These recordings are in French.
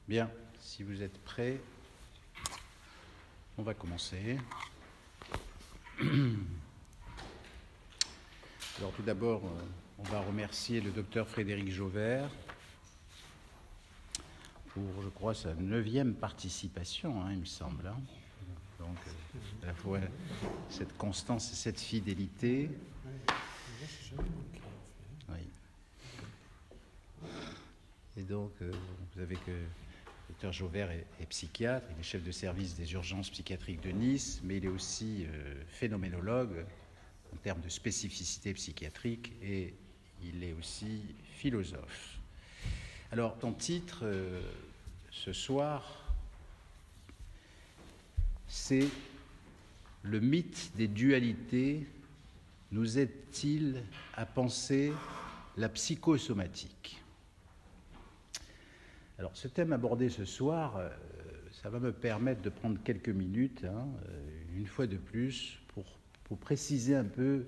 Bien, si vous êtes prêts, on va commencer. Alors tout d'abord, on va remercier le docteur Frédéric Jauvert pour, je crois, sa 9e participation, il me semble. Donc, à la fois cette constance et cette fidélité. Oui. Et donc, vous savez que le docteur Jauvert est psychiatre, il est chef de service des urgences psychiatriques de Nice, mais il est aussi phénoménologue en termes de spécificité psychiatrique et il est aussi philosophe. Alors, ton titre ce soir, c'est « Le mythe des dualités nous aide-t-il à penser la psychosomatique ?» Alors, ce thème abordé ce soir, ça va me permettre de prendre quelques minutes, une fois de plus, pour préciser un peu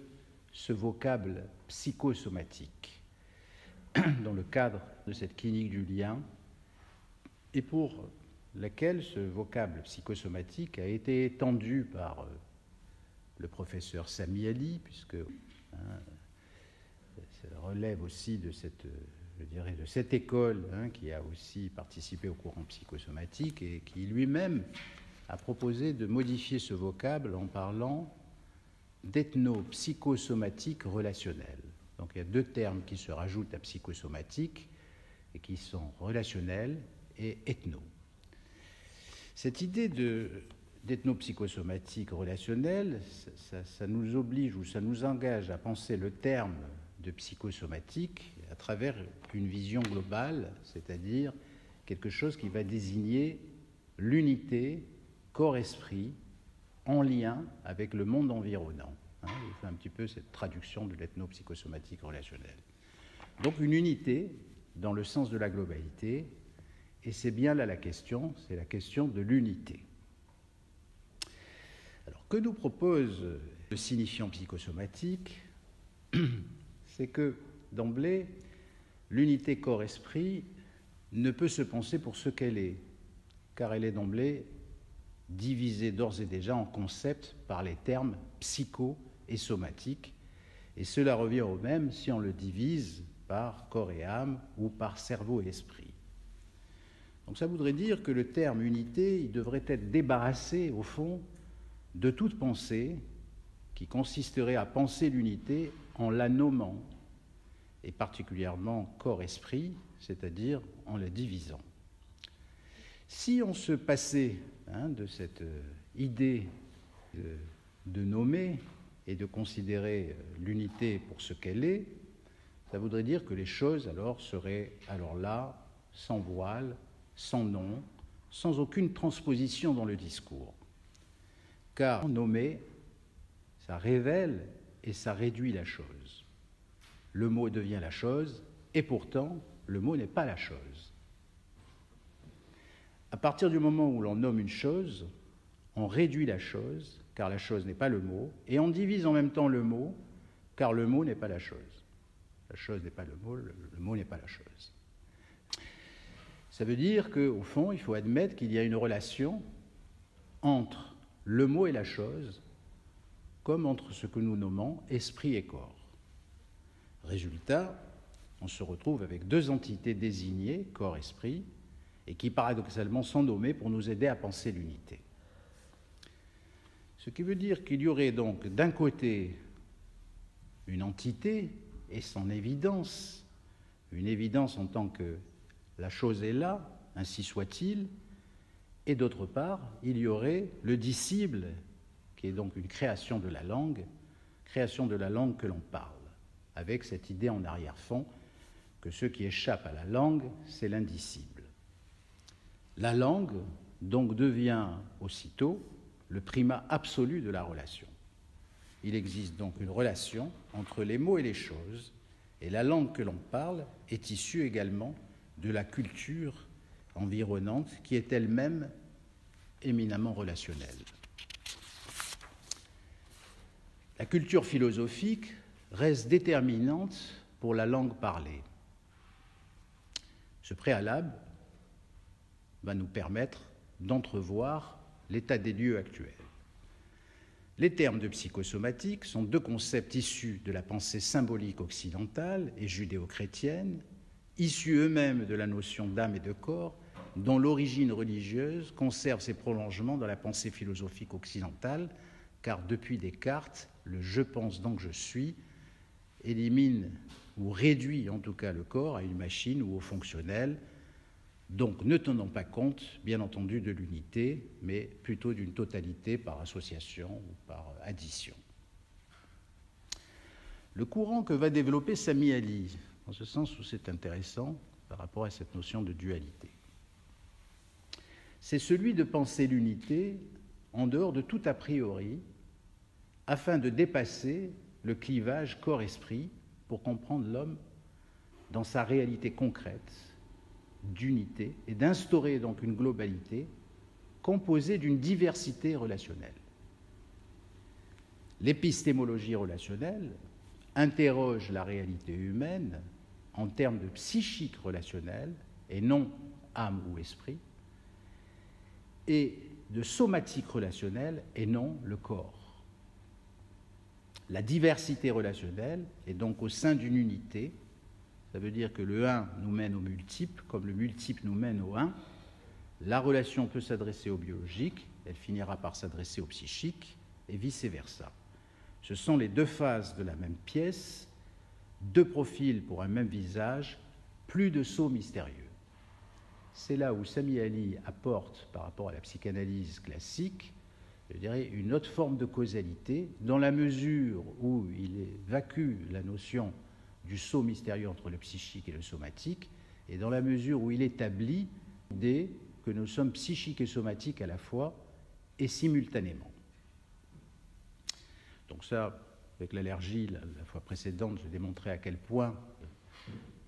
ce vocable psychosomatique dans le cadre de cette clinique du lien et pour laquelle ce vocable psychosomatique a été étendu par le professeur Sami Ali, puisque ça relève aussi de cette, de cette école qui a aussi participé au courant psychosomatique et qui lui-même a proposé de modifier ce vocable en parlant d'ethnopsychosomatique relationnelle. Donc il y a deux termes qui se rajoutent à psychosomatique et qui sont relationnels et ethno. Cette idée d'ethnopsychosomatique relationnelle, ça nous oblige ou ça nous engage à penser le terme de psychosomatique à travers une vision globale, c'est-à-dire quelque chose qui va désigner l'unité corps-esprit en lien avec le monde environnant. Il fait un petit peu cette traduction de l'ethnopsychosomatique relationnelle. Donc une unité dans le sens de la globalité, et c'est bien là la question, c'est la question de l'unité. Alors que nous propose le signifiant psychosomatique? C'est que d'emblée, l'unité corps-esprit ne peut se penser pour ce qu'elle est, car elle est d'emblée divisée d'ores et déjà en concepts par les termes psycho et somatique, et cela revient au même si on le divise par corps et âme ou par cerveau et esprit. Donc ça voudrait dire que le terme unité, il devrait être débarrassé, au fond, de toute pensée qui consisterait à penser l'unité en la nommant, et particulièrement corps-esprit, c'est-à-dire en la divisant. Si on se passait de cette idée de nommer et de considérer l'unité pour ce qu'elle est, ça voudrait dire que les choses alors seraient alors là, sans voile, sans nom, sans aucune transposition dans le discours. Car nommer, ça révèle et ça réduit la chose. Le mot devient la chose, et pourtant, le mot n'est pas la chose. À partir du moment où l'on nomme une chose, on réduit la chose, car la chose n'est pas le mot, et on divise en même temps le mot, car le mot n'est pas la chose. La chose n'est pas le mot n'est pas la chose. Ça veut dire qu'au fond, il faut admettre qu'il y a une relation entre le mot et la chose, comme entre ce que nous nommons esprit et corps. Résultat, on se retrouve avec deux entités désignées, corps-esprit, et qui paradoxalement sont nommées pour nous aider à penser l'unité. Ce qui veut dire qu'il y aurait donc d'un côté une entité et son évidence, une évidence en tant que la chose est là, ainsi soit-il, et d'autre part, il y aurait le disciple, qui est donc une création de la langue que l'on parle, avec cette idée en arrière-fond que ce qui échappe à la langue, c'est l'indicible. La langue, donc, devient aussitôt le primat absolu de la relation. Il existe donc une relation entre les mots et les choses, et la langue que l'on parle est issue également de la culture environnante qui est elle-même éminemment relationnelle. La culture philosophique reste déterminante pour la langue parlée. Ce préalable va nous permettre d'entrevoir l'état des lieux actuel. Les termes de psychosomatique sont deux concepts issus de la pensée symbolique occidentale et judéo-chrétienne, issus eux-mêmes de la notion d'âme et de corps, dont l'origine religieuse conserve ses prolongements dans la pensée philosophique occidentale, car depuis Descartes, le « je pense donc je suis » élimine ou réduit en tout cas le corps à une machine ou au fonctionnel, donc ne tenant pas compte, bien entendu, de l'unité, mais plutôt d'une totalité par association ou par addition. Le courant que va développer Sami Ali, dans ce sens où c'est intéressant par rapport à cette notion de dualité, c'est celui de penser l'unité en dehors de tout a priori, afin de dépasser le clivage corps-esprit pour comprendre l'homme dans sa réalité concrète, d'unité, et d'instaurer donc une globalité composée d'une diversité relationnelle. L'épistémologie relationnelle interroge la réalité humaine en termes de psychique relationnelle et non âme ou esprit, et de somatique relationnelle et non le corps. La diversité relationnelle est donc au sein d'une unité. Ça veut dire que le 1 nous mène au multiple, comme le multiple nous mène au 1. La relation peut s'adresser au biologique, elle finira par s'adresser au psychique, et vice-versa. Ce sont les deux faces de la même pièce, deux profils pour un même visage, plus de sauts mystérieux. C'est là où Sami Ali apporte, par rapport à la psychanalyse classique, je dirais, une autre forme de causalité, dans la mesure où il évacue la notion du saut mystérieux entre le psychique et le somatique, et dans la mesure où il établit l'idée que nous sommes psychiques et somatiques à la fois et simultanément. Donc ça, avec l'allergie, la fois précédente, j'ai démontré à quel point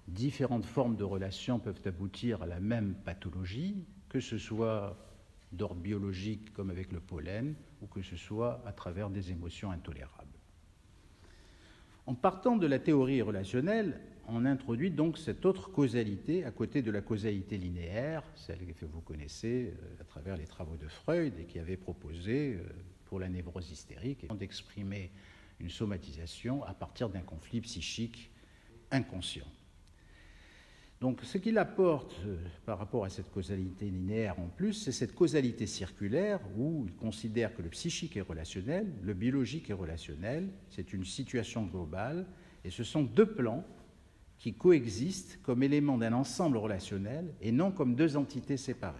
différentes formes de relations peuvent aboutir à la même pathologie, que ce soit d'ordre biologique comme avec le pollen, ou que ce soit à travers des émotions intolérables. En partant de la théorie relationnelle, on introduit donc cette autre causalité à côté de la causalité linéaire, celle que vous connaissez à travers les travaux de Freud et qui avait proposé pour la névrose hystérique d'exprimer une somatisation à partir d'un conflit psychique inconscient. Donc ce qu'il apporte par rapport à cette causalité linéaire en plus, c'est cette causalité circulaire où il considère que le psychique est relationnel, le biologique est relationnel, c'est une situation globale, et ce sont deux plans qui coexistent comme éléments d'un ensemble relationnel et non comme deux entités séparées.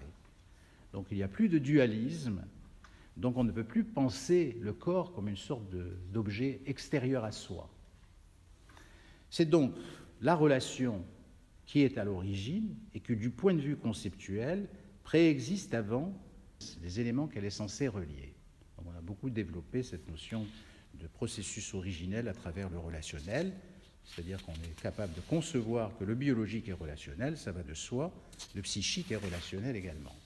Donc il n'y a plus de dualisme, donc on ne peut plus penser le corps comme une sorte d'objet extérieur à soi. C'est donc la relation qui est à l'origine et qui, du point de vue conceptuel, préexiste avant les éléments qu'elle est censée relier. Donc on a beaucoup développé cette notion de processus originel à travers le relationnel, c'est-à-dire qu'on est capable de concevoir que le biologique est relationnel, ça va de soi, le psychique est relationnel également.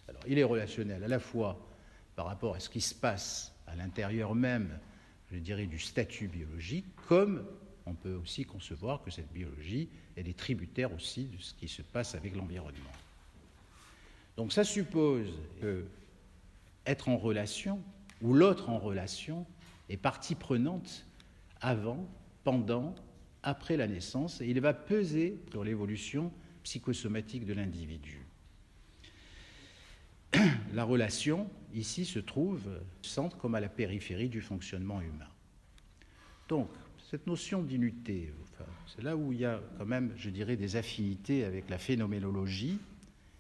Alors il est relationnel à la fois par rapport à ce qui se passe à l'intérieur même, je dirais, du statut biologique, comme on peut aussi concevoir que cette biologie, elle est tributaire aussi de ce qui se passe avec l'environnement. Donc ça suppose que être en relation, ou l'autre en relation, est partie prenante avant, pendant, après la naissance, et il va peser sur l'évolution psychosomatique de l'individu. La relation, ici, se trouve au centre comme à la périphérie du fonctionnement humain. Donc, cette notion d'unité, c'est là où il y a quand même, je dirais, des affinités avec la phénoménologie.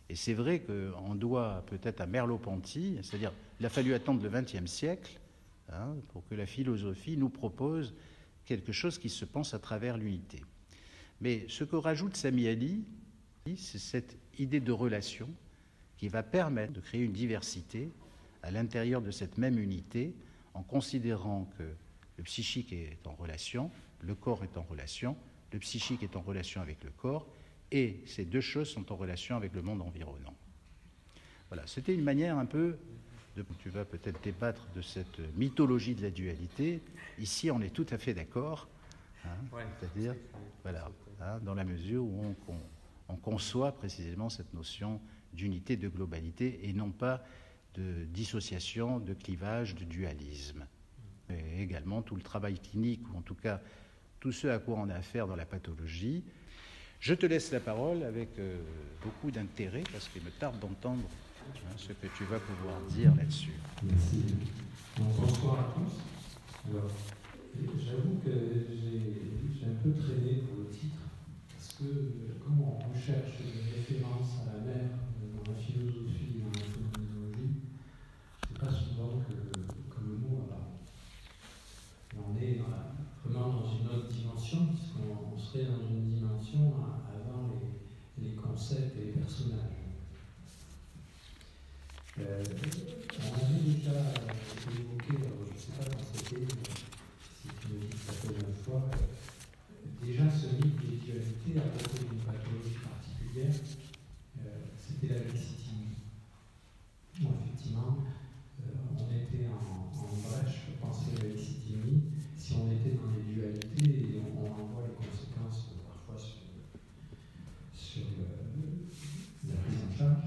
Et c'est vrai qu'on doit peut-être à Merleau-Ponty, c'est-à-dire il a fallu attendre le XXe siècle pour que la philosophie nous propose quelque chose qui se pense à travers l'unité. Mais ce que rajoute Sami Ali, c'est cette idée de relation qui va permettre de créer une diversité à l'intérieur de cette même unité en considérant que le psychique est en relation, le corps est en relation, le psychique est en relation avec le corps, et ces deux choses sont en relation avec le monde environnant. Voilà, c'était une manière un peu tu vas peut-être débattre de cette mythologie de la dualité. Ici, on est tout à fait d'accord, c'est-à-dire, voilà, dans la mesure où on conçoit précisément cette notion d'unité, de globalité, et non pas de dissociation, de clivage, de dualisme. Et également tout le travail clinique, ou en tout cas tout ce à quoi on a affaire dans la pathologie. Je te laisse la parole avec beaucoup d'intérêt, parce qu'il me tarde d'entendre ce que tu vas pouvoir dire là-dessus. Merci. Bonsoir à tous. Alors, j'avoue que j'ai un peu traîné pour le titre, parce que comme on recherche des références à la mer dans la philosophie et dans la phénoménologie, c'est pas souvent que le mot apparaît. On est vraiment dans une autre dimension, puisqu'on serait dans une dimension avant les concepts et les personnages. On avait déjà évoqué, alors je ne sais pas quand c'était, si tu me dis que ça fait 9 fois, déjà ce mythe des dualités à propos d'une pathologie particulière, c'était la lexithymie. Bon, effectivement, on était en brèche pour penser à la lexithymie si on était dans les dualités, et on en voit les conséquences parfois sur la prise en charge.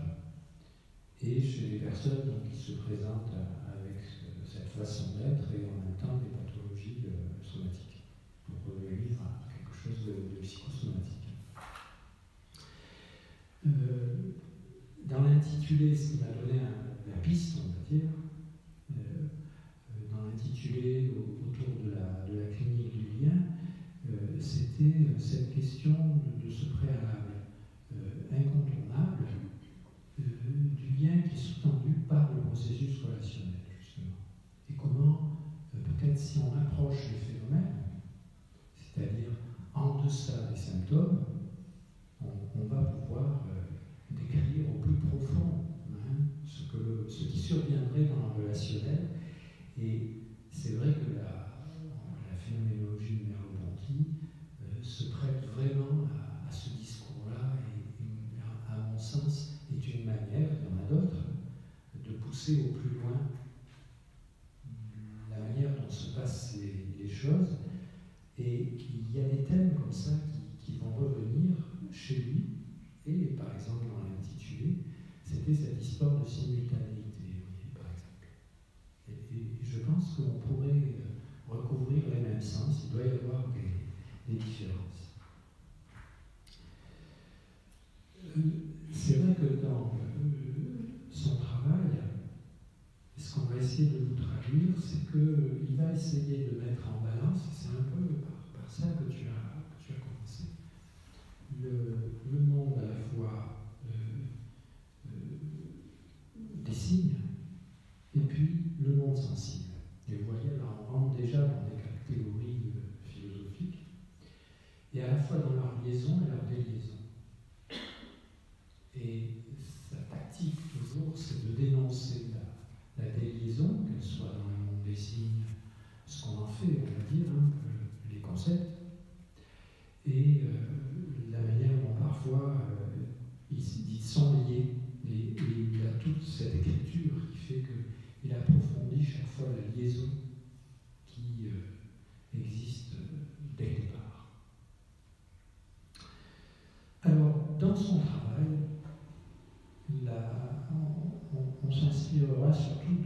Et chez les personnes donc, qui se présentent avec cette façon d'être et en même temps des pathologies somatiques, pour revenir à quelque chose de psychosomatique. Dans l'intitulé, ce qui m'a donné la piste, on va dire, dans l'intitulé autour de la clinique du lien, c'était cette question de ce préalable incontournable du lien qui est sous-tendu par le processus relationnel, justement. Et comment, peut-être si on approche les phénomènes, c'est-à-dire en deçà des symptômes, on va pouvoir décrire au plus profond ce qui surviendrait dans le relationnel. Et c'est vrai que la phénoménologie de Merleau-Ponty se prête vraiment à ce discours-là et à mon sens, est une manière, il y en a d'autres, de pousser au plus loin la manière dont se passent les choses. Et il y a des thèmes comme ça qui vont revenir chez lui. Et par exemple, dans l'intitulé, c'était cette histoire de simultanéité, par exemple. Et je pense qu'on pourrait recouvrir les mêmes sens. Il doit y avoir des différences. C'est vrai que dans son travail, ce qu'on va essayer de vous traduire, c'est qu'il va essayer de mettre en balance, et c'est un peu par ça que tu as commencé, le monde à la fois des signes et puis le monde sensible. Et vous voyez, là, on rentre déjà dans des catégories philosophiques, et à la fois dans leur liaison et leur déliaison. Et sa tactique, toujours, c'est de dénoncer la déliaison, qu'elle soit dans le monde des signes, ce qu'on en fait, on va dire, les concepts, et la manière dont parfois ils sont liés. Et il a toute cette écriture qui fait qu'il approfondit chaque fois la liaison qui existe dès le départ. Alors, dans son travail, on s'inspirera surtout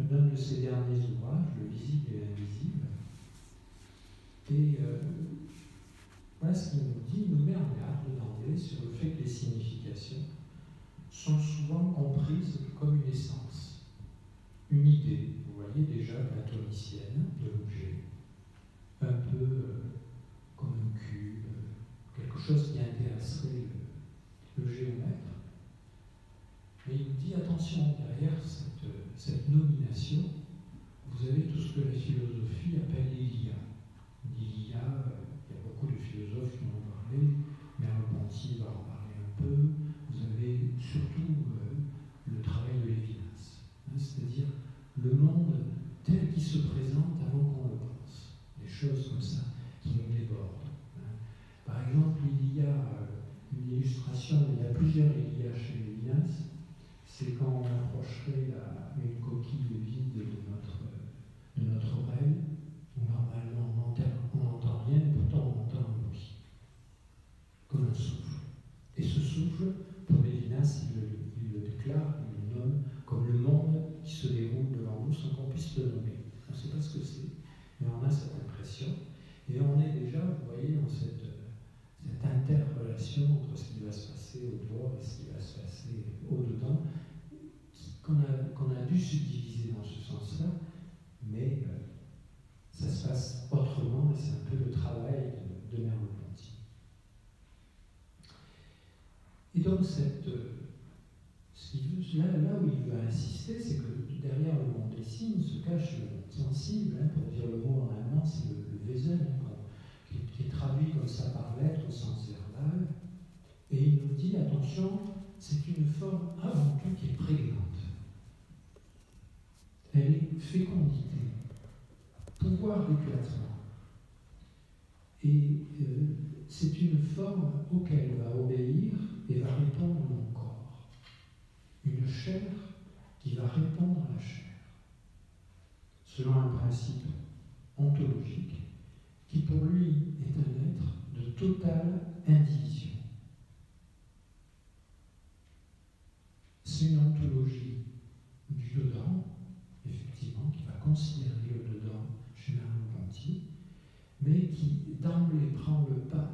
d'un de ses derniers ouvrages, Le visible et l'invisible. Et voilà ce qu'il nous dit, il nous met en garde d'emblée sur le fait que les significations sont souvent comprises comme une essence, une idée, vous voyez déjà platonicienne de l'objet, un peu comme un cube, quelque chose qui intéresserait le géomètre. Mais il nous dit, attention, derrière cette nomination, vous avez tout ce que la philosophie appelle l'Ilia. L'Ilia, il y a beaucoup de philosophes qui en ont parlé, Merleau-Ponty va en parler un peu. Vous avez surtout le travail de Lévinas, c'est-à-dire le monde tel qu'il se présente avant qu'on le pense. Des choses comme ça qui nous débordent. Par exemple, il y a une illustration, il y a plusieurs Ilias chez Lévinas. C'est quand on approcherait une coquille vide de notre oreille, où normalement on n'entend rien, et pourtant on entend un bruit, comme un souffle. Et ce passer au-dedans, qu'on a dû subdiviser dans ce sens-là, mais ça se passe autrement, et c'est un peu le travail de Merleau-Ponty. Et donc, là où il veut insister, c'est que derrière le monde des signes se cache le monde sensible, pour dire le mot en allemand, c'est le Wesen, qui est traduit comme ça par lettre au sens verbal. Et il nous dit, attention, c'est une forme avant tout qui est prégnante. Elle est fécondité, pouvoir d'éclatement. Et c'est une forme auquel va obéir et va répondre mon corps. Une chair qui va répondre à la chair, selon un principe ontologique qui pour lui est un être de totale indivision. C'est une ontologie du dedans, effectivement, qui va considérer le dedans chez Merleau-Ponty, mais qui d'emblée prend le pas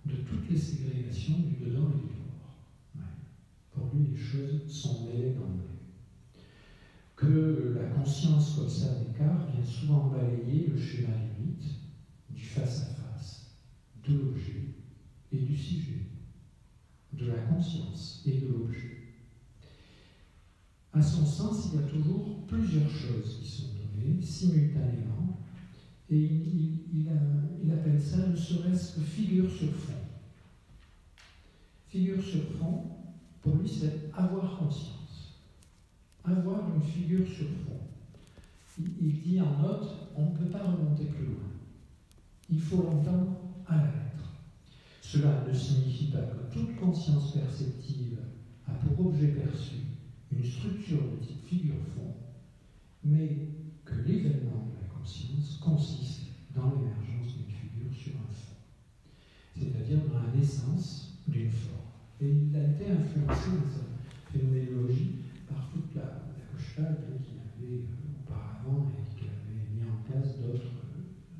de toutes les ségrégations du dedans et du dehors. Ouais. Pour lui, les choses sont mêlées d'emblée. Que la conscience comme ça d'écart vient souvent balayer le schéma du mythe, du face-à-face, de l'objet et du sujet, de la conscience et de l'objet. À son sens, il y a toujours plusieurs choses qui sont données simultanément, et il appelle ça ne serait-ce que figure sur fond. Figure sur fond, pour lui, c'est avoir conscience. Avoir une figure sur fond. Il dit en note, on ne peut pas remonter plus loin. Il faut l'entendre à la lettre. Cela ne signifie pas que toute conscience perceptive a pour objet perçu une structure de type figure-fond, mais que l'événement de la conscience consiste dans l'émergence d'une figure sur un fond, c'est-à-dire dans la naissance d'une forme. Et il a été influencé dans sa phénoménologie par toute la Gestalt qu'il avait auparavant et qu'il avait mis en place d'autres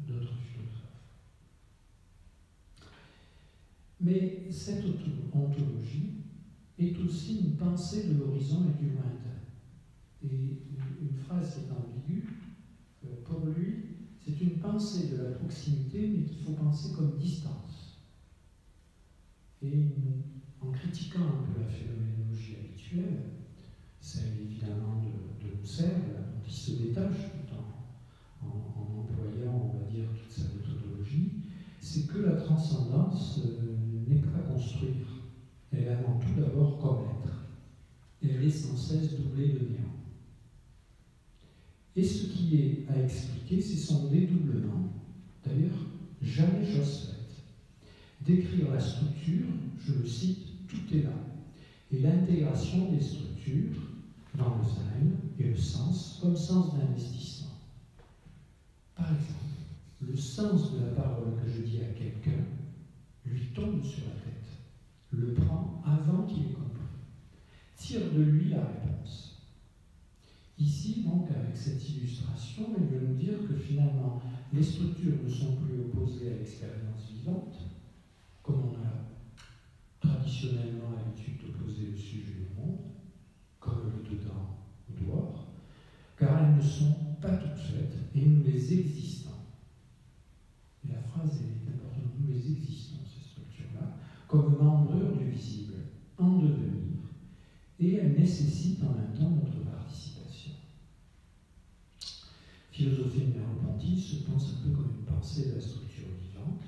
philosophes. Mais cette ontologie est aussi une pensée de l'horizon et du lointain. Et une phrase qui est ambiguë, pour lui, c'est une pensée de la proximité, mais qu'il faut penser comme distance. Et en critiquant un peu la phénoménologie habituelle, celle évidemment de Husserl, dont il se détache tout en employant, on va dire, toute sa méthodologie, c'est que la transcendance n'est pas à construire. Elle est avant tout d'abord commettre. Et elle est sans cesse doublée de néant. Et ce qui est à expliquer, c'est son dédoublement. D'ailleurs, jamais chose faite. Décrire la structure, je le cite, tout est là. Et l'intégration des structures dans le sein et le sens comme sens d'investissement. Par exemple, le sens de la parole que je dis à quelqu'un lui tombe sur la tête, le prend avant qu'il ait compris, tire de lui la réponse. Ici, donc, avec cette illustration, il veut nous dire que finalement, les structures ne sont plus opposées à l'expérience vivante, comme on a traditionnellement l'habitude d'opposer le sujet au monde, comme le dedans au dehors, car elles ne sont pas toutes faites, et nous les existons. Et la phrase est importante, nous les existons, ces structures-là, comme membrures du visible, en devenir, et elles nécessitent en même temps notre participation. Philosophie de Merleau-Ponty se pense un peu comme une pensée de la structure vivante,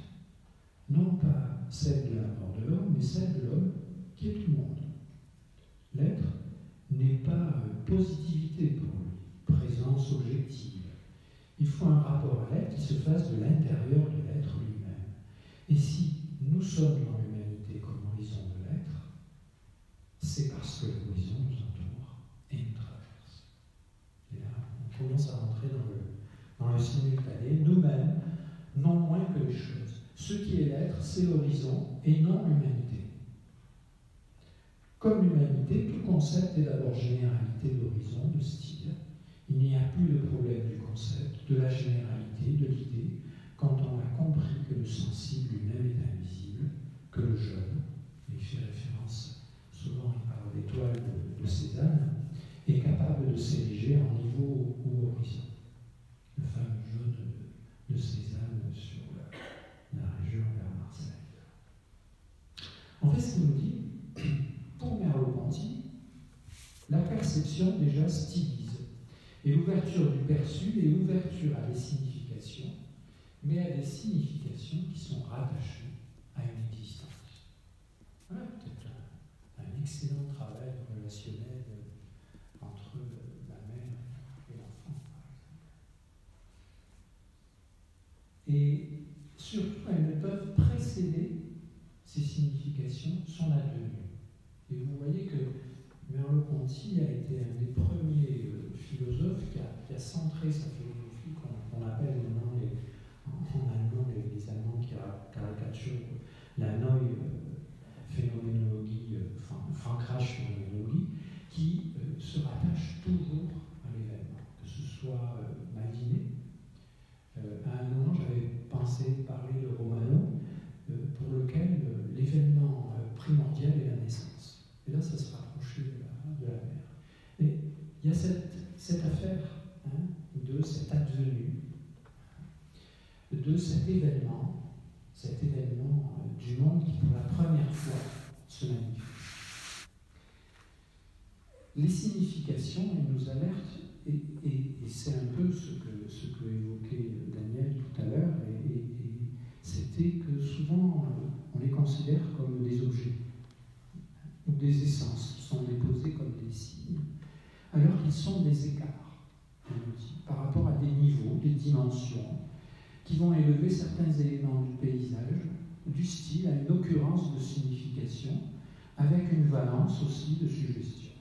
non pas celle de la mort de l'homme, mais celle de l'homme qui est tout le monde. L'être n'est pas positivité pour lui, présence objective. Il faut un rapport à l'être qui se fasse de l'intérieur de l'être lui-même. Et si nous sommes dans l'humanité comme horizon de l'être, c'est parce que l'horizon nous entoure et nous traverse. Et là, on commence à rentrer dans le simultané, nous-mêmes, non moins que les choses. Ce qui est l'être, c'est l'horizon et non l'humanité. Comme l'humanité, tout concept est d'abord généralité d'horizon, de style. Il n'y a plus de problème du concept, de la généralité, de l'idée, quand on a compris que le sensible lui-même est invisible, que le jeune, il fait référence, souvent il parle d'étoiles Cézanne, est capable de s'ériger en niveau ou horizon. Le fameux jaune de Cézanne sur la région vers Marseille. En fait, ce qu'il nous dit, pour Merleau-Ponty, la perception déjà stylise. Et l'ouverture du perçu est l'ouverture à des significations, mais à des significations qui sont rattachées à une existence. Voilà peut-être un excellent travail relationnel entre la mère et l'enfant, par exemple. Et surtout, elles ne peuvent précéder ces significations son advenu. Et vous voyez que Merleau-Ponty a été un des premiers philosophes qui a centré sa philosophie qu'on appelle maintenant en allemand les Allemands qui caricaturent la Neue Phänomenologie, Frankreich Phänomenologie, qui se rattache toujours à l'événement, que ce soit Maldiné. À un moment, j'avais pensé parler de Romano, pour lequel l'événement primordial est la naissance. Et là, ça se rapprochait de la mère. Et il y a cette affaire de cet advenu, de cet événement du monde qui pour la première fois se manifeste. Les significations, elles nous alertent, et c'est un peu ce que évoquait Daniel tout à l'heure, et c'était que souvent on les considère comme des objets ou des essences qui sont déposées comme des signes, alors qu'ils sont des écarts par rapport à des niveaux, des dimensions, qui vont élever certains éléments du paysage, du style, à une occurrence de signification, avec une valence aussi de suggestion.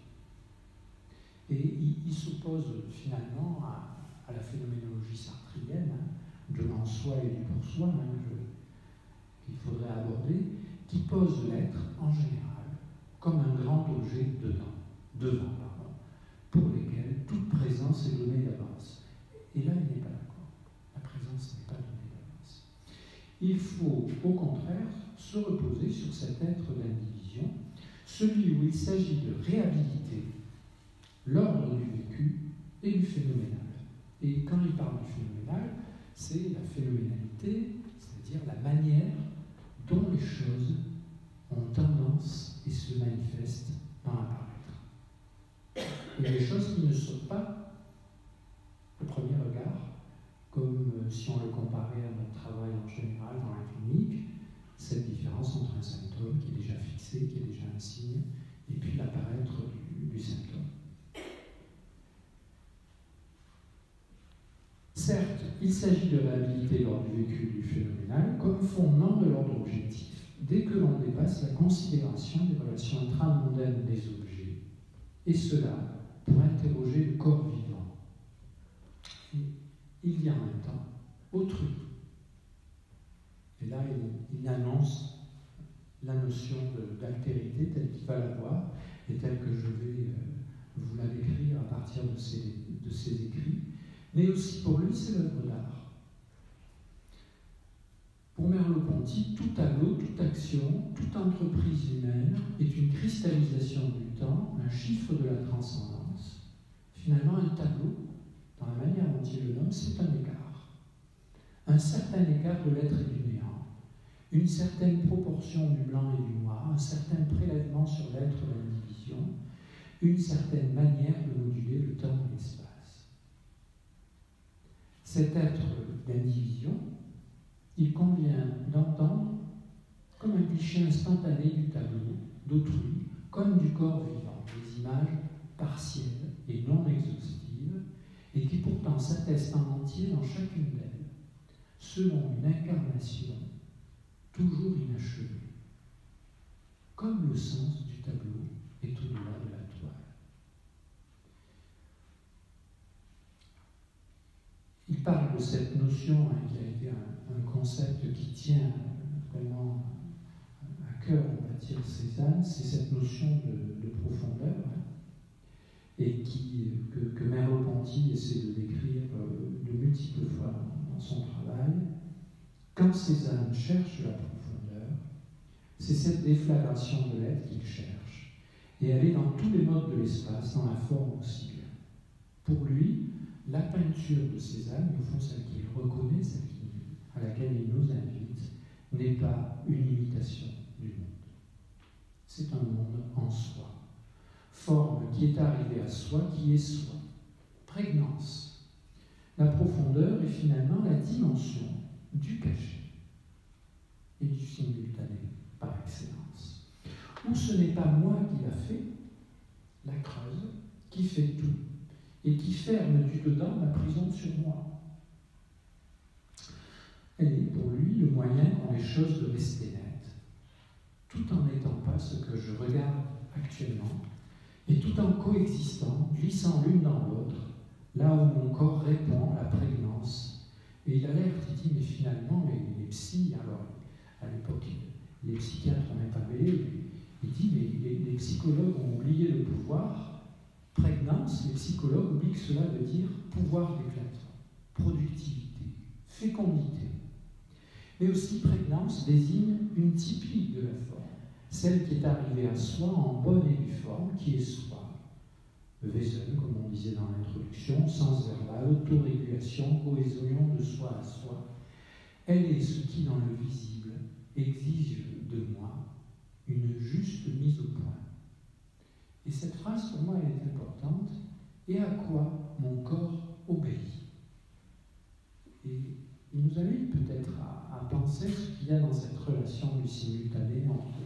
Et il s'oppose finalement à la phénoménologie sartrienne, de l'en-soi et du pour-soi, qu'il faudrait aborder, qui pose l'être en général comme un grand objet devant, pour lesquels toute présence est donnée d'avance. Et là, il n'est pas d'accord. La présence n'est pas donnée d'avance. Il faut, au contraire, se reposer sur cet être d'indivision, celui où il s'agit de réhabiliter l'ordre du vécu et du phénoménal. Et quand il parle du phénoménal, c'est la phénoménalité, c'est-à-dire la manière dont les choses ont tendance et se manifestent dans l'apparaître. Et les choses qui ne sont pas, au premier regard, comme si on le comparait à notre travail en général dans la clinique, cette différence entre un symptôme qui est déjà fixé, qui est déjà un signe, et puis l'apparaître du symptôme. Certes, il s'agit de réhabiliter l'ordre du vécu du phénoménal comme fondement de l'ordre objectif, dès que l'on dépasse la considération des relations intramondaines des objets, et cela pour interroger le corps vivant. Et il y a en même temps autrui. Et là, il annonce la notion d'altérité telle qu'il va l'avoir, et telle que je vais vous la décrire à partir de ses écrits. Mais aussi pour lui, c'est l'œuvre d'art. Pour Merleau-Ponty, tout tableau, toute action, toute entreprise humaine est une cristallisation du temps, un chiffre de la transcendance. Finalement, un tableau, dans la manière dont il le nomme, c'est un écart. Un certain écart de l'être et du néant, une certaine proportion du blanc et du noir, un certain prélèvement sur l'être et l'indivision, une certaine manière de moduler le temps et l'espace. Cet être d'indivision, il convient d'entendre comme un cliché instantané du tableau, d'autrui, comme du corps vivant, des images partielles et non exhaustives, et qui pourtant s'attestent en entier dans chacune d'elles, selon une incarnation toujours inachevée, comme le sens du tableau est au-delà de la toile. Il parle de cette notion qui a été un concept qui tient vraiment à cœur, on va dire, Cézanne, c'est cette notion de profondeur, et que Merleau-Ponty essaie de décrire de multiples fois dans son travail. Quand Cézanne cherche la profondeur, c'est cette déflagration de l'être qu'il cherche. et elle est dans tous les modes de l'espace, dans la forme aussi bien. Pour lui, la peinture de Cézanne, au fond celle qu'il reconnaît, à laquelle il nous invite, n'est pas une imitation du monde. C'est un monde en soi. Forme qui est arrivée à soi, qui est soi. Prégnance. La profondeur est finalement la dimension du cachet et du simultané par excellence. Où ce n'est pas moi qui l'a fait, la creuse, qui fait tout, et qui ferme du dedans ma prison sur moi. Elle est pour lui le moyen qu'ont les choses de rester nettes, tout en n'étant pas ce que je regarde actuellement, et tout en coexistant, glissant l'une dans l'autre, là où mon corps répond à la prégnance. Et il alerte, il dit, mais finalement, les psys, alors, à l'époque, les psychiatres n'ont même pas mêlé, il dit, mais les psychologues ont oublié le pouvoir. Prégnance, les psychologues oublient que cela veut dire pouvoir d'éclatement, productivité, fécondité. Mais aussi prégnance désigne une typique de la forme, celle qui est arrivée à soi en bonne et due forme, qui est soi. Wesen, comme on disait dans l'introduction, sens verbal, autorégulation, cohésion de soi à soi. Elle est ce qui, dans le visible, exige de moi une juste mise au point. Et cette phrase, pour moi, elle est importante. Et à quoi mon corps obéit? Et il nous invite peut-être à penser ce qu'il y a dans cette relation du simultané entre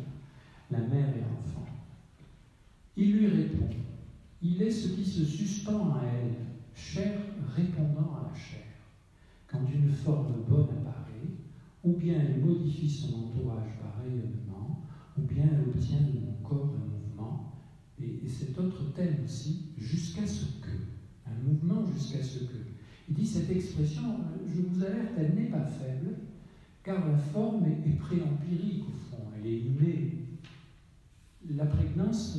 la mère et l'enfant. Il lui répond. Il est ce qui se suspend à elle, chair répondant à la chair. Quand une forme bonne apparaît, ou bien elle modifie son entourage par rayonnement, ou bien elle obtient de mon corps un mouvement, et cet autre thème aussi, jusqu'à ce que, un mouvement jusqu'à ce que. Il dit cette expression, je vous alerte, elle n'est pas faible, car la forme est préempirique au fond, elle est innée. La prégnance,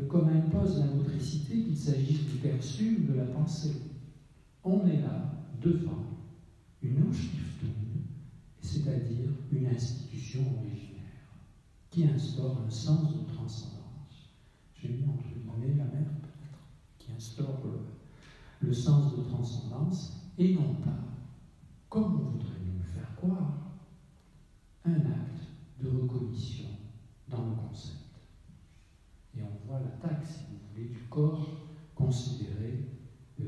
comme impose la motricité, qu'il s'agisse du perçu ou de la pensée. On est là, devant une Hochstiftung, c'est-à-dire une institution originaire, qui instaure un sens de transcendance. J'ai mis entre guillemets la mère, peut-être, qui instaure le sens de transcendance, et non pas, comme on voudrait nous le faire croire, un acte de recognition dans le concept. Et on voit l'attaque, si vous voulez, du corps considéré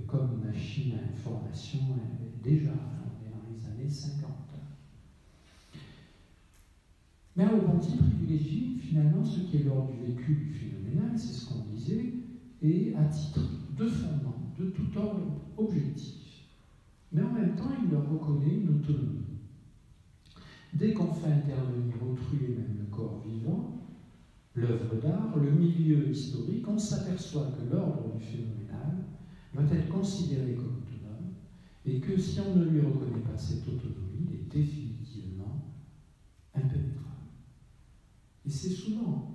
comme machine à information déjà, on est dans les années 50. Merleau-Ponty privilégie finalement ce qui est l'ordre du vécu du phénoménal, c'est ce qu'on disait, et à titre de fondement, de tout ordre objectif. Mais en même temps, il leur reconnaît une autonomie. Dès qu'on fait intervenir autrui et même le corps vivant, l'œuvre d'art, le milieu historique, on s'aperçoit que l'ordre du phénoménal doit être considéré comme autonome et que si on ne lui reconnaît pas cette autonomie, il est définitivement impénétrable. Et c'est souvent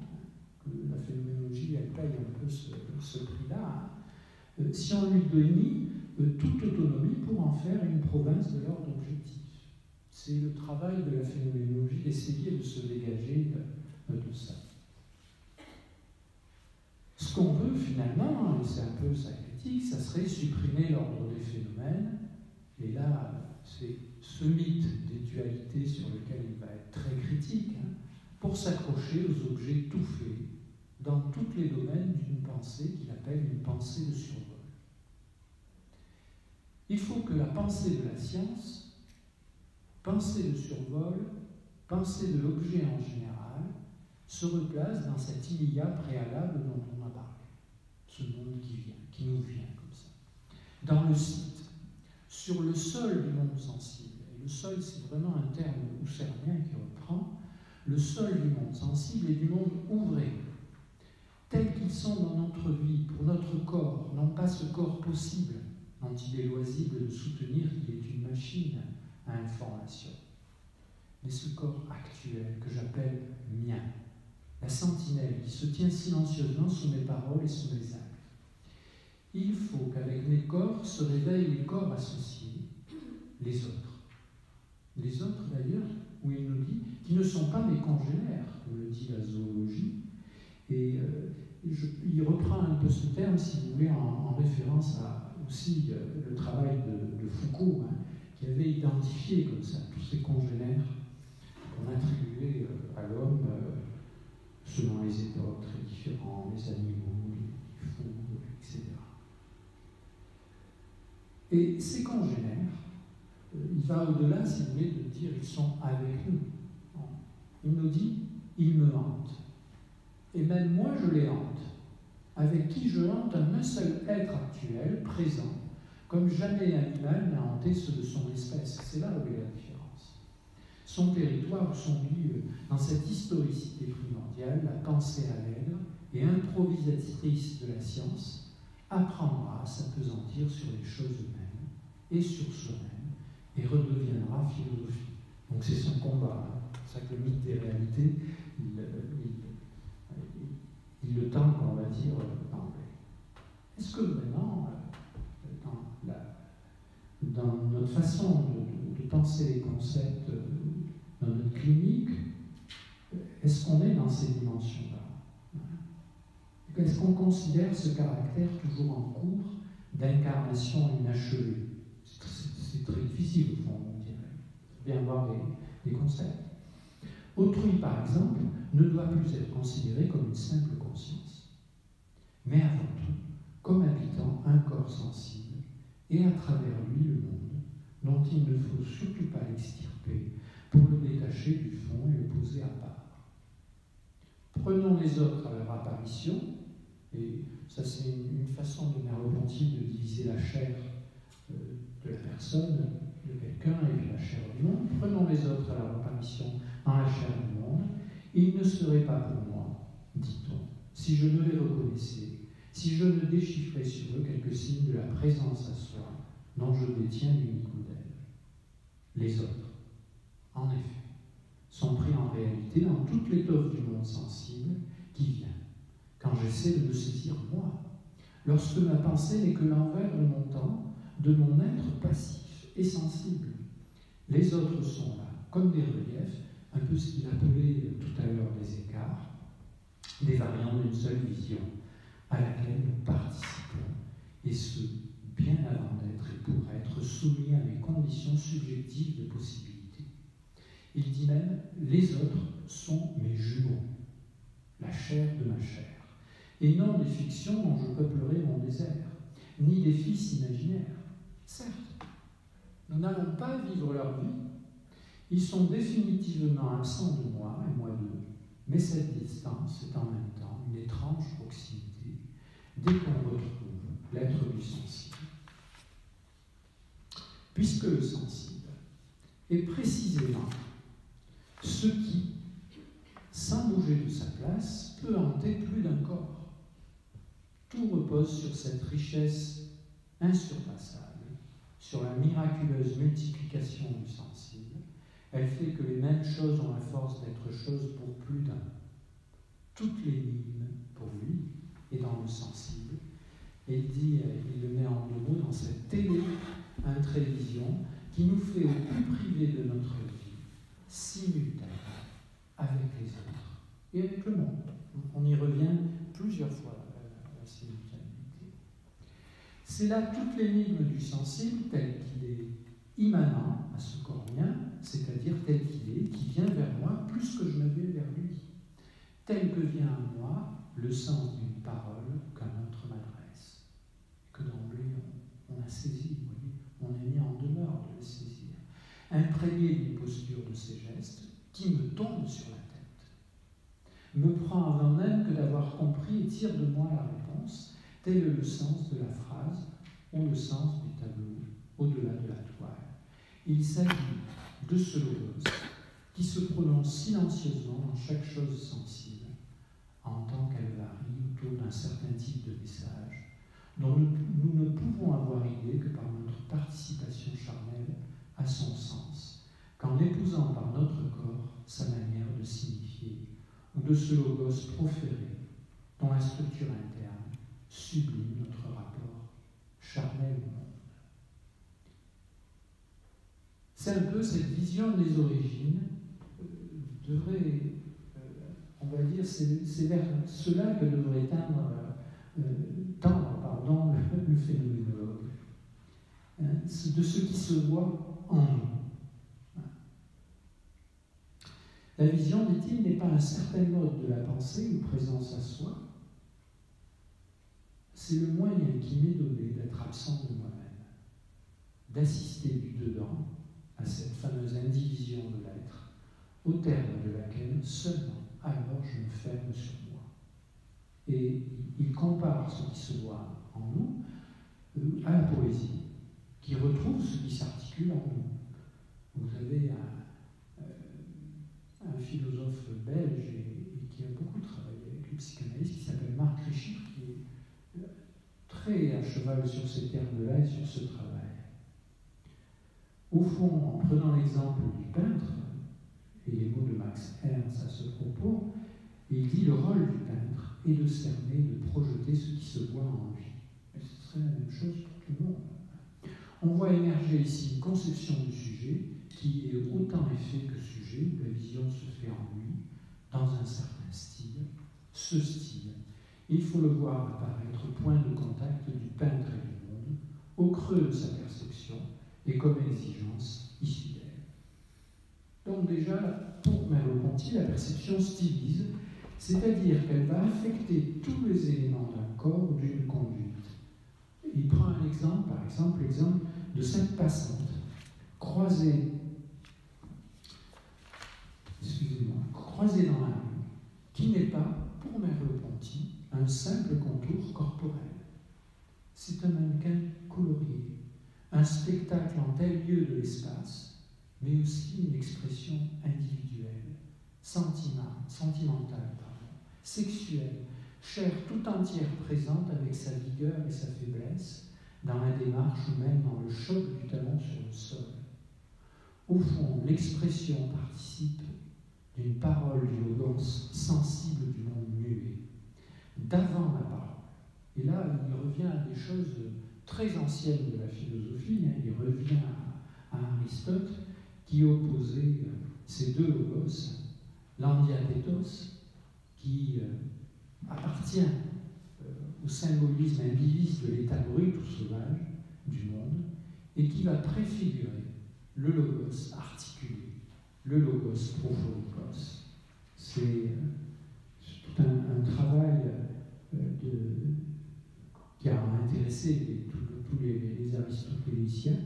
que la phénoménologie, elle paye un peu ce prix-là. Si on lui dénie toute autonomie pour en faire une province de l'ordre objectif. C'est le travail de la phénoménologie d'essayer de se dégager de ça. Ce qu'on veut finalement, et c'est un peu sa critique, ça serait supprimer l'ordre des phénomènes. Et là, c'est ce mythe des dualités sur lequel il va être très critique, pour s'accrocher aux objets tout faits dans tous les domaines d'une pensée qu'il appelle une pensée de survol. Il faut que la pensée de la science, pensée de survol, pensée de l'objet en général, se replace dans cet il y a préalable dont on a parlé. Ce monde qui vient, qui nous vient comme ça. Dans le site, sur le sol du monde sensible, et le sol c'est vraiment un terme husserlien qui reprend, le sol du monde sensible et du monde ouvré, tels qu'ils sont dans notre vie, pour notre corps, non pas ce corps possible, dont il est loisible de soutenir qu'il est une machine à information, mais ce corps actuel que j'appelle mien, la sentinelle qui se tient silencieusement sous mes paroles et sous mes actes. Il faut qu'avec mes corps se réveillent les corps associés, les autres. Les autres d'ailleurs, où il nous dit, qui ne sont pas mes congénères, comme le dit la zoologie, et il reprend un peu ce terme, si vous voulez, en référence à aussi le travail de Foucault, hein, qui avait identifié comme ça tous ces congénères qu'on attribuait à l'homme selon les époques très différents, les animaux, les fous, etc. Et ces congénères, il va au-delà, si vous voulez, de dire ils sont avec nous. Il nous dit, ils me hantent. Et même moi, je les hante, avec qui je hante un seul être actuel, présent, comme jamais animal n'a hanté ceux de son espèce. C'est là où est la différence. Son territoire, son lieu, dans cette historicité primordiale, la pensée allègre et improvisatrice de la science apprendra à s'apesantir sur les choses mêmes et sur soi-même et redeviendra philosophie. Donc c'est son combat. Hein. C'est ça que le mythe des réalités, il le tente, on va dire, d'emblée. Est-ce que vraiment, dans notre façon de penser les concepts, dans notre clinique, est-ce qu'on est dans ces dimensions-là? Est-ce qu'on considère ce caractère toujours en cours d'incarnation inachevée? C'est très difficile, au fond, on dirait. Il faut bien avoir des concepts. Autrui, par exemple, ne doit plus être considéré comme une simple conscience, mais avant tout comme habitant un corps sensible et à travers lui le monde, dont il ne faut surtout pas l'extirper pour le détacher du fond et le poser à part. Prenons les autres à leur apparition, et ça c'est une façon de Merleau-Ponty de diviser la chair de la personne, de quelqu'un, et puis la chair du monde. Prenons les autres à leur apparition dans la chair du monde, ils ne seraient pas pour moi, dit-on, si je ne les reconnaissais, si je ne déchiffrais sur eux quelques signes de la présence à soi dont je détiens l'unique modèle. Les autres, en effet, sont pris en réalité dans toute l'étoffe du monde sensible qui vient, quand j'essaie de me saisir moi, lorsque ma pensée n'est que l'envers de mon temps, de mon être passif et sensible. Les autres sont là, comme des reliefs, un peu ce qu'il appelait tout à l'heure des écarts, des variantes d'une seule vision, à laquelle nous participons, et ce, bien avant d'être et pour être soumis à mes conditions subjectives de possibilité. Il dit même, les autres sont mes jumeaux, la chair de ma chair, et non des fictions dont je peuplerai mon désert, ni des fils imaginaires. Certes, nous n'allons pas vivre leur vie, ils sont définitivement absents de moi et moi d'eux, mais cette distance est en même temps une étrange proximité dès qu'on retrouve l'être du sensible. Puisque le sensible est précisément ce qui, sans bouger de sa place, peut hanter plus d'un corps. Tout repose sur cette richesse insurpassable, sur la miraculeuse multiplication du sensible. Elle fait que les mêmes choses ont la force d'être choses pour plus d'un. Toute l'énigme, pour lui, est dans le sensible. Et il le met en deux mots dans cette télé-intrévision qui nous fait au plus privé de notre vie, simultanément avec les autres et avec le monde. On y revient plusieurs fois à la simultanéité. C'est là toute l'énigme du sensible tel qu'il est immanent à ce corps mien, c'est-à-dire tel qu'il est, qui vient vers moi plus que je ne vais vers lui, tel que vient à moi le sens d'une parole qu'un autre m'adresse, que d'emblée on a saisi, vous voyez, on est mis en demeure de le saisir, imprégné d'une posture de ses gestes qui me tombe sur la tête, me prend avant même que d'avoir compris et tire de moi la réponse, tel est le sens de la phrase ou le sens du tableau au-delà de la toile. Il s'agit de ce logos qui se prononce silencieusement dans chaque chose sensible, en tant qu'elle varie autour d'un certain type de message, dont nous ne pouvons avoir idée que par notre participation charnelle à son sens, qu'en épousant par notre corps sa manière de signifier, ou de ce logos proféré, dont la structure interne sublime notre rapport charnel au monde. C'est un peu cette vision des origines devrait, on va dire, c'est vers cela que devrait tendre le phénoménologue, de ce qui se voit en nous. La vision, dit-il, n'est pas un certain mode de la pensée ou présence à soi, c'est le moyen qui m'est donné d'être absent de moi-même, d'assister du dedans à cette fameuse indivision de l'être, au terme de laquelle seulement alors je me ferme sur moi. Et il compare ce qui se voit en nous à la poésie, qui retrouve ce qui s'articule en nous. Vous avez un philosophe belge et qui a beaucoup travaillé avec le psychanalyste, qui s'appelle Marc Richard, qui est très à cheval sur ces termes-là et sur ce travail. Au fond, en prenant l'exemple du peintre, et les mots de Max Ernst à ce propos, il dit le rôle du peintre est de cerner, de projeter ce qui se voit en lui. Mais ce serait la même chose pour tout le monde. On voit émerger ici une conception du sujet qui est autant effet que sujet, où la vision se fait en lui, dans un certain style. Ce style, il faut le voir apparaître au point de contact du peintre et du monde, au creux de sa perception, et comme exigence issue d'elle. Donc déjà, pour Merleau-Ponty, la perception stylise, c'est-à-dire qu'elle va affecter tous les éléments d'un corps ou d'une conduite. Il prend un exemple, par exemple, l'exemple de cette passante croisée dans la rue, qui n'est pas, pour Merleau-Ponty, un simple contour corporel. C'est un mannequin colorié, un spectacle en tel lieu de l'espace, mais aussi une expression individuelle, sentimentale, sexuelle, chair tout entière présente avec sa vigueur et sa faiblesse, dans la démarche ou même dans le choc du talon sur le sol. Au fond, l'expression participe d'une parole du logos sensible du monde muet, d'avant la parole. Et là, il revient à des choses très anciennes de la philosophie, il revient à Aristote, qui opposait ces deux logos, l'andiatétos, qui appartient au symbolisme indivisible de l'état brut ou sauvage du monde, et qui va préfigurer le logos articulé, le logos prophonikos. C'est tout un travail qui a intéressé tous les aristotéliciens.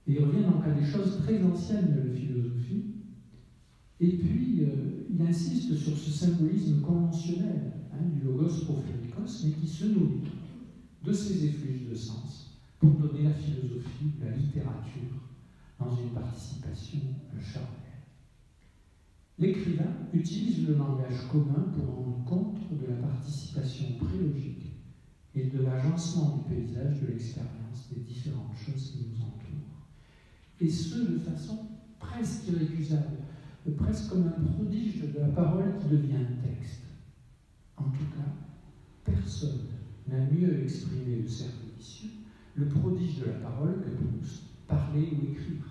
Et il revient donc à des choses très anciennes de la philosophie. Et puis, il insiste sur ce symbolisme conventionnel du logos prophonikos, mais qui se nourrit de ces effluves de sens pour donner la philosophie, la littérature, dans une participation charnelle. L'écrivain utilise le langage commun pour rendre compte de la participation prélogique et de l'agencement du paysage de l'expérience des différentes choses qui nous entourent. Et ce, de façon presque irrécusable, presque comme un prodige de la parole qui devient texte. En tout cas, personne n'a mieux exprimé le cercle vicieux, le prodige de la parole que Proust, parler ou écrire.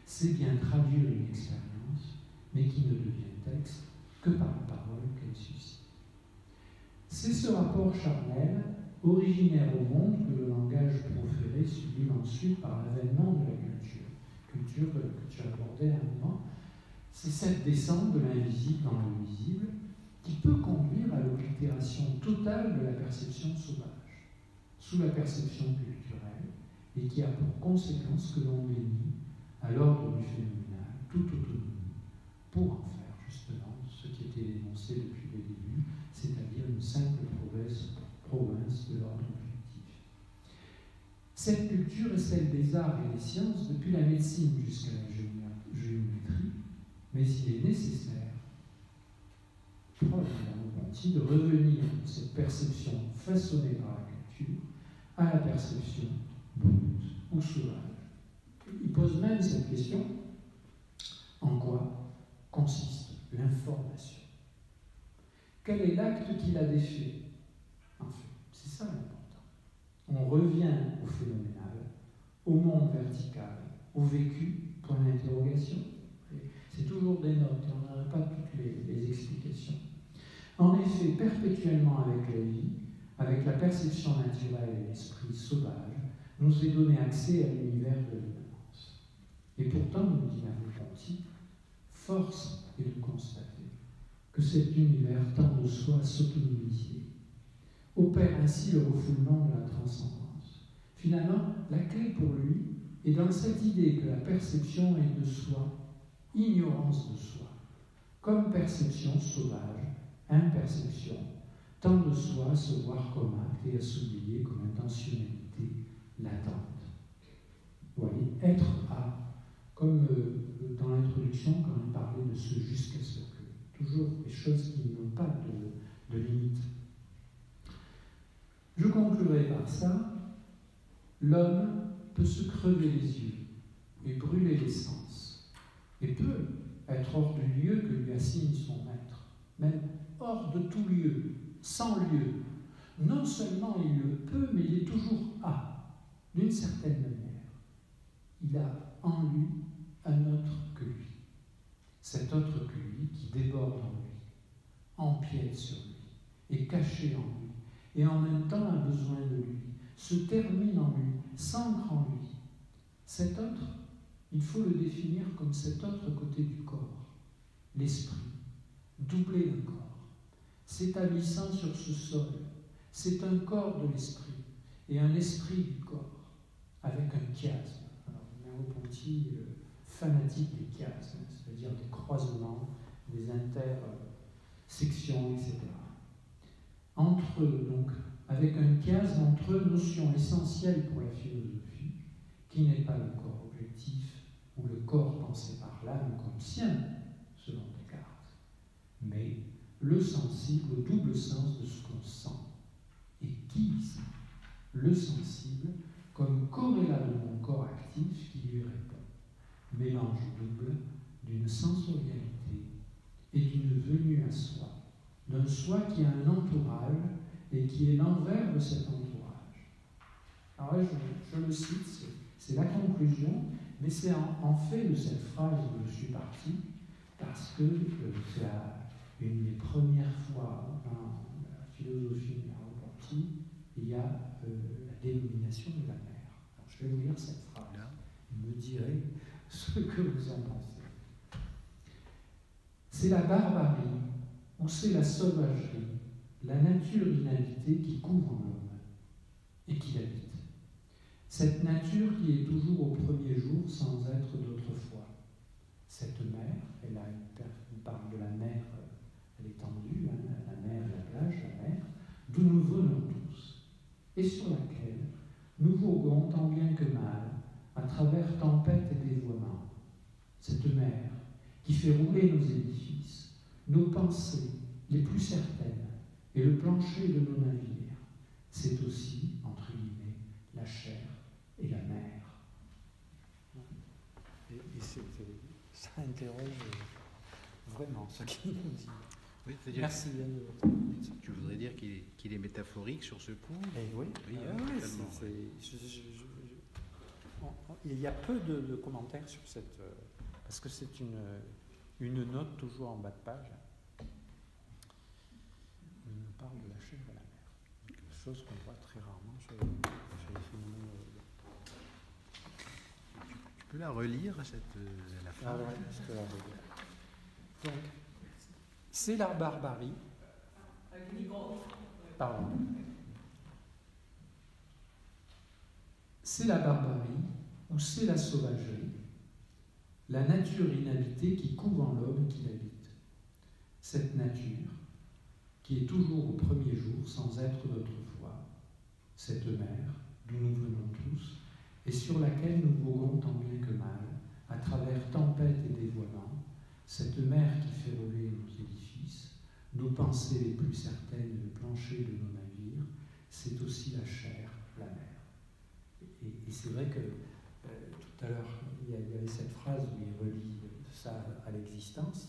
C'est bien traduire une expérience, mais qui ne devient texte que par la parole qu'elle suscite. C'est ce rapport charnel, originaire au monde, que le langage proféré sublime ensuite par l'avènement de la culture que tu abordais à un moment. C'est cette descente de l'invisible dans le visible qui peut conduire à l'oblitération totale de la perception sauvage, sous la perception culturelle, et qui a pour conséquence que l'on bénit à l'ordre du phénoménal toute autonomie pour en faire justement ce qui était dénoncé depuis le début, c'est-à-dire une simple province de l'ordre objectif. Cette culture est celle des arts et des sciences depuis la médecine jusqu'à la géométrie, mais il est nécessaire, proche de Merleau-Ponty, de revenir de cette perception façonnée par la culture à la perception brute ou sauvage. Il pose même cette question: en quoi consiste l'information? Quel est l'acte qui la défait? En fait, c'est ça l'important. On revient au phénoménal, au monde vertical, au vécu, point d'interrogation. C'est toujours des notes, on n'aurait pas toutes les explications. fait perpétuellement avec la vie, avec la perception naturelle et l'esprit sauvage, nous est donné accès à l'univers de l'immanence. Et pourtant, nous dit Merleau-Ponty, force est de constater que cet univers tend de soi à s'autonomiser, opère ainsi le refoulement de la transcendance. Finalement, la clé pour lui est dans cette idée que la perception est de soi, ignorance de soi, comme perception sauvage, imperception, tend de soi à se voir comme acte et à s'oublier comme intentionnalité latente. Vous voyez, être à, comme dans l'introduction quand il parlait de ce jusqu'à ce que, toujours des choses qui n'ont pas de limite. Je conclurai par ça, l'homme peut se crever les yeux et brûler les sens, et peut être hors du lieu que lui assigne son maître, même hors de tout lieu, sans lieu. Non seulement il le peut, mais il est toujours à, d'une certaine manière. Il a en lui un autre que lui. Cet autre que lui qui déborde en lui, empiète sur lui, est caché en lui, et en même temps a besoin de lui, se termine en lui, s'ancre en lui. Cet autre, il faut le définir comme cet autre côté du corps, l'esprit, doublé d'un corps, s'établissant sur ce sol. C'est un corps de l'esprit et un esprit du corps, avec un chiasme. Alors, Merleau-Ponty, fanatique des chiasmes, c'est-à-dire des croisements, des intersections, etc. Entre eux, donc, avec un chiasme entre eux, notion essentielle pour la philosophie, qui n'est pas le corps objectif ou le corps pensé par l'âme comme sien, selon Descartes, mais le sensible au double sens de ce qu'on sent. Et qui sent le sensible comme corrélat de mon corps actif qui lui répond. Mélange double d'une sensorialité et d'une venue à soi, d'un soi qui a un entourage et qui est l'envers de cet entourage. Alors là, je le cite, c'est la conclusion, mais c'est en fait de cette phrase où je suis parti, parce que c'est une des premières fois dans la philosophie de Merleau-Ponty, il y a la dénomination de la mer. Alors, je vais vous lire cette phrase. Vous me direz ce que vous en pensez. C'est la barbarie ou c'est la sauvagerie, la nature inhabitée qui couvre l'homme et qui l'habite. Cette nature qui est toujours au premier jour sans être d'autrefois. Cette mer, on parle de la mer à l'étendue, la mer, la plage, la mer, d'où nous venons tous, et sur laquelle nous voguons tant bien que mal, à travers tempêtes et dévoiements. Cette mer qui fait rouler nos édifices, nos pensées les plus certaines, et le plancher de nos navires, c'est aussi, entre guillemets, la chair et la mer. Et ça interroge vraiment ce qu'il nous dit. Oui, merci. Tu voudrais dire qu'il est métaphorique sur ce coup? Oui, il y a peu de commentaires sur cette... parce que c'est une note toujours en bas de page. On parle de la chair et la mer. Quelque chose qu'on voit très rarement chez les phénomènes. Tu peux la relire, la phrase? Ah ouais, je peux la relire. Donc, c'est la barbarie. Pardon. C'est la barbarie ou c'est la sauvagerie, la nature inhabitée qui couvre en l'homme qui l'habite. Cette nature qui est toujours au premier jour sans être d'autrefois, cette mer d'où nous venons tous et sur laquelle nous voguons tant bien que mal, à travers tempêtes et dévoiements, cette mer qui fait rouler nos édifices, nos pensées les plus certaines et le plancher de nos navires, c'est aussi la chair, la mer. Et c'est vrai que tout à l'heure, il y avait cette phrase où il relie ça à l'existence.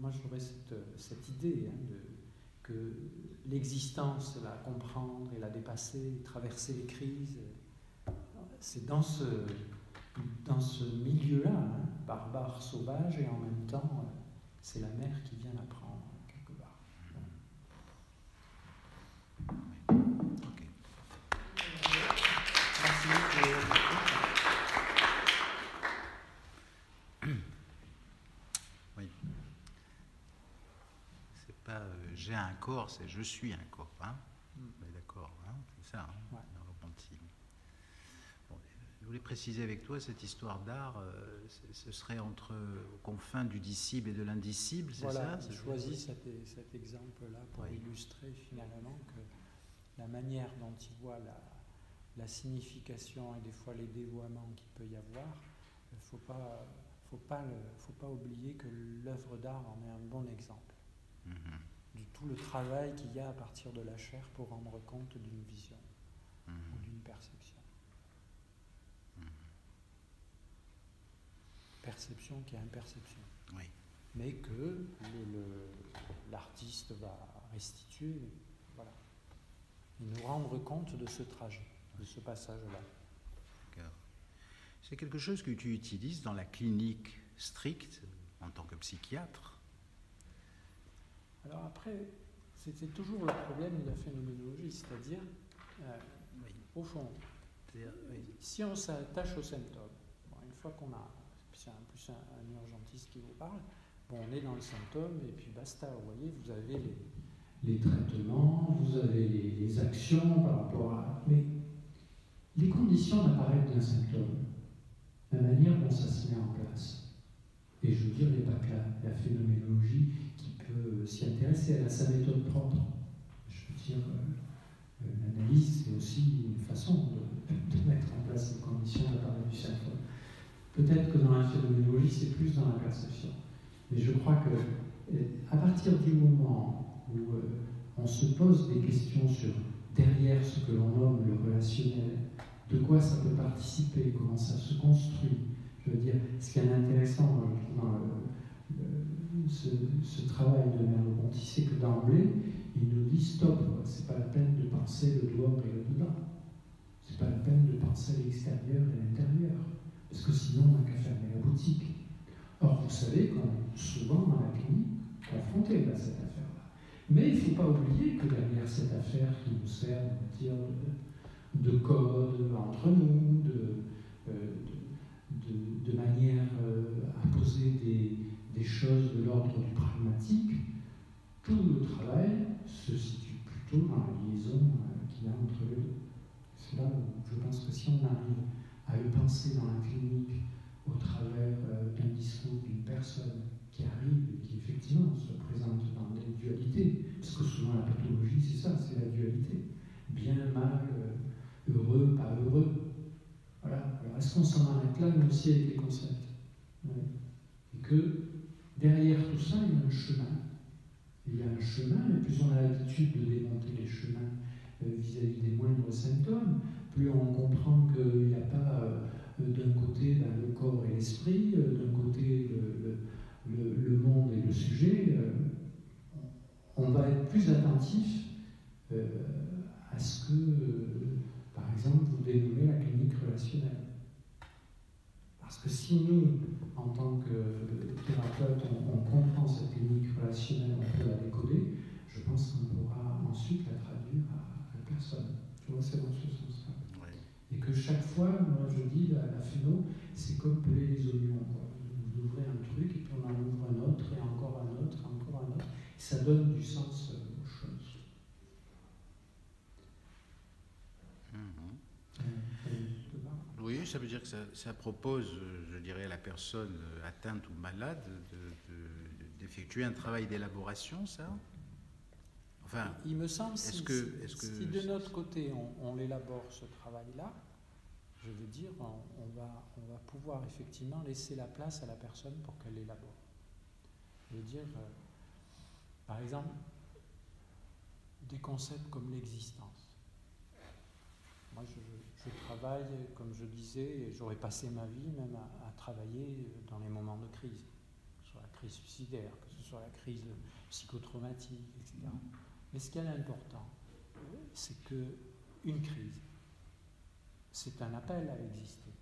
Moi, j'aurais cette idée que l'existence, la comprendre et la dépasser, traverser les crises, c'est dans ce milieu-là, barbare, sauvage, et en même temps C'est la mer qui vient la prendre quelque part. Ok. Oui. C'est pas j'ai un corps, c'est je suis un corps. Hein, d'accord, hein, c'est ça, hein, ouais. le repenti. Bon, je voulais préciser avec toi cette histoire d'art, ce serait aux confins du dissible et de l'indicible, c'est voilà, ça? J'ai choisi cet exemple-là pour illustrer finalement que la manière dont il voit la signification et des fois les dévoiements qu'il peut y avoir, il ne faut pas oublier que l'œuvre d'art en est un bon exemple. Du tout le travail qu'il y a à partir de la chair pour rendre compte d'une vision ou d'une perception. Perception qui est imperception. Oui. Mais que l'artiste va restituer, voilà, et nous rendre compte de ce trajet, de ce passage-là. D'accord. C'est quelque chose que tu utilises dans la clinique stricte en tant que psychiatre. Alors après, c'était toujours le problème de la phénoménologie, c'est-à-dire, au fond, si on s'attache aux symptômes, une fois qu'on a, c'est en plus un urgentiste qui vous parle, on est dans le symptôme et puis basta, vous voyez, vous avez les traitements, vous avez les actions par rapport à... Mais les conditions d'apparaître d'un symptôme, la manière dont ça se met en place, et je veux dire, il n'y a pas que la phénoménologie qui peut s'y intéresser, elle a sa méthode propre. Je veux dire, l'analyse, c'est aussi une façon de mettre en place les conditions d'apparaître du symptôme. Peut-être que dans la phénoménologie, c'est plus dans la perception. Mais je crois que à partir du moment où on se pose des questions sur derrière ce que l'on nomme le relationnel, de quoi ça peut participer, comment ça se construit, je veux dire, ce qui est intéressant dans ce travail de Merleau-Ponty, c'est que d'emblée, il nous dit stop, c'est pas la peine de penser le dehors et le dedans. C'est pas la peine de penser l'extérieur et l'intérieur. Parce que sinon, on n'a qu'à fermer la boutique. Or, vous savez qu'on est souvent dans la clinique confronté à cette affaire-là. Mais il ne faut pas oublier que derrière cette affaire qui nous sert, on va dire, de code entre nous, de manière à poser des choses de l'ordre du pragmatique, tout le travail se situe plutôt dans la liaison qu'il y a entre les deux. C'est là où je pense que si on arrive à le penser dans la clinique au travers d'un discours d'une personne qui arrive et qui effectivement se présente dans des dualités, parce que souvent la pathologie c'est ça, c'est la dualité, bien, mal, heureux, pas heureux. Voilà. Alors est-ce qu'on s'en arrête là, mais aussi avec les concepts, ouais. Et que derrière tout ça, il y a un chemin. Il y a un chemin, et plus on a l'habitude de démonter les chemins vis-à-vis des moindres symptômes, plus on comprend qu'il n'y a pas d'un côté le corps et l'esprit, d'un côté le monde et le sujet, on va être plus attentif à ce que, par exemple, vous dénommez la clinique relationnelle. Parce que si nous, en tant que thérapeute, on comprend cette clinique relationnelle, on peut la décoder, je pense qu'on pourra ensuite la traduire à la personne. Tu vois, c'est dans ce sens-là. Ouais. Et que chaque fois, moi je dis, la phéno, c'est comme peler les oignons. Vous ouvrez un truc, et puis on en ouvre un autre, et encore un autre, et encore un autre. Et ça donne du sens aux choses. Oui, ça veut dire que ça propose, je dirais, à la personne atteinte ou malade d'effectuer un travail d'élaboration, ça? Enfin, il me semble, si de notre côté on élabore ce travail-là, je veux dire, on va pouvoir effectivement laisser la place à la personne pour qu'elle l'élabore. Je veux dire, par exemple, des concepts comme l'existence. Moi, je travaille, comme je disais, et j'aurais passé ma vie même à travailler dans les moments de crise, que ce soit la crise suicidaire, que ce soit la crise psychotraumatique, etc. Mais ce qui est important, c'est qu'une crise, c'est un appel à exister.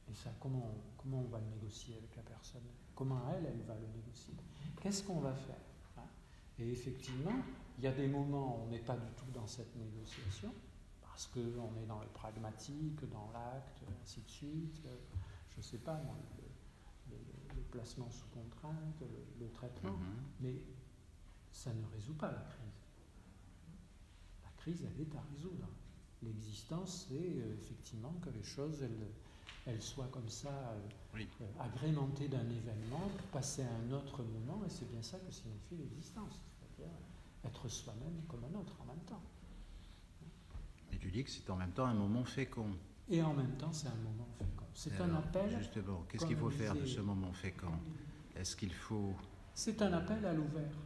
Et ça, comment on va le négocier avec la personne? Comment elle va le négocier? Qu'est-ce qu'on va faire, hein? Et effectivement, il y a des moments où on n'est pas du tout dans cette négociation, parce qu'on est dans le pragmatique, dans l'acte, ainsi de suite, je ne sais pas, moi, le placement sous contrainte, le traitement, mais ça ne résout pas la crise. La crise, elle est à résoudre. L'existence, c'est effectivement que les choses, elles soient comme ça, agrémentées d'un événement pour passer à un autre moment, et c'est bien ça que signifie l'existence, c'est-à-dire être soi-même comme un autre en même temps. Et tu dis que c'est en même temps un moment fécond. Et en même temps, c'est un moment fécond. C'est un appel. Justement, qu'est-ce qu'il faut faire de ce moment fécond? Est-ce qu'il faut... C'est un appel à l'ouvert.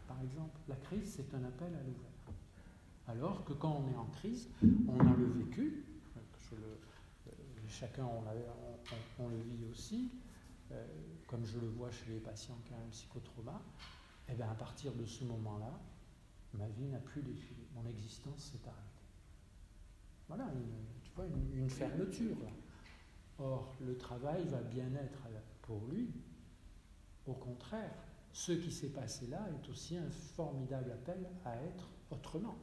Par exemple, la crise, c'est un appel à l'ouvert. Alors que quand on est en crise, on a le vécu, chacun on le vit aussi, comme je le vois chez les patients qui ont un psychotrauma, et bien à partir de ce moment-là, ma vie n'a plus défilé, mon existence s'est arrêtée. Voilà, tu vois, une fermeture. Or, le travail va bien être pour lui. Au contraire, ce qui s'est passé là est aussi un formidable appel à être autrement.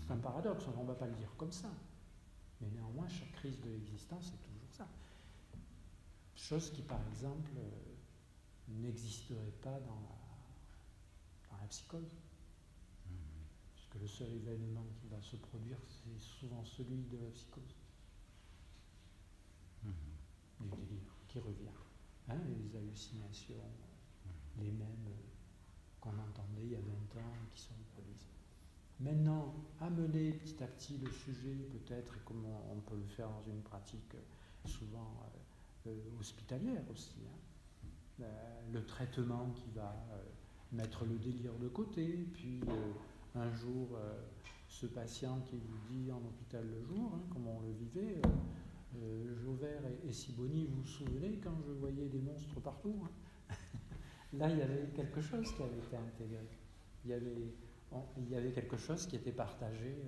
C'est un paradoxe, on ne va pas le dire comme ça. Mais néanmoins, chaque crise de l'existence est toujours ça. Chose qui, par exemple, n'existerait pas dans la psychose. Puisque le seul événement qui va se produire, c'est souvent celui de la psychose. Du délire qui revient. Hein, les hallucinations, les mêmes qu'on entendait il y a 20 ans et qui se reproduisent. Maintenant, amener petit à petit le sujet, peut-être, et comme on peut le faire dans une pratique souvent hospitalière aussi, hein, le traitement qui va mettre le délire de côté, puis un jour, ce patient qui vous dit en hôpital le jour, hein, comme on le vivait, Jauvert et Sibony, vous vous souvenez quand je voyais des monstres partout, hein. Là, il y avait quelque chose qui avait été intégré. Il y avait quelque chose qui était partagé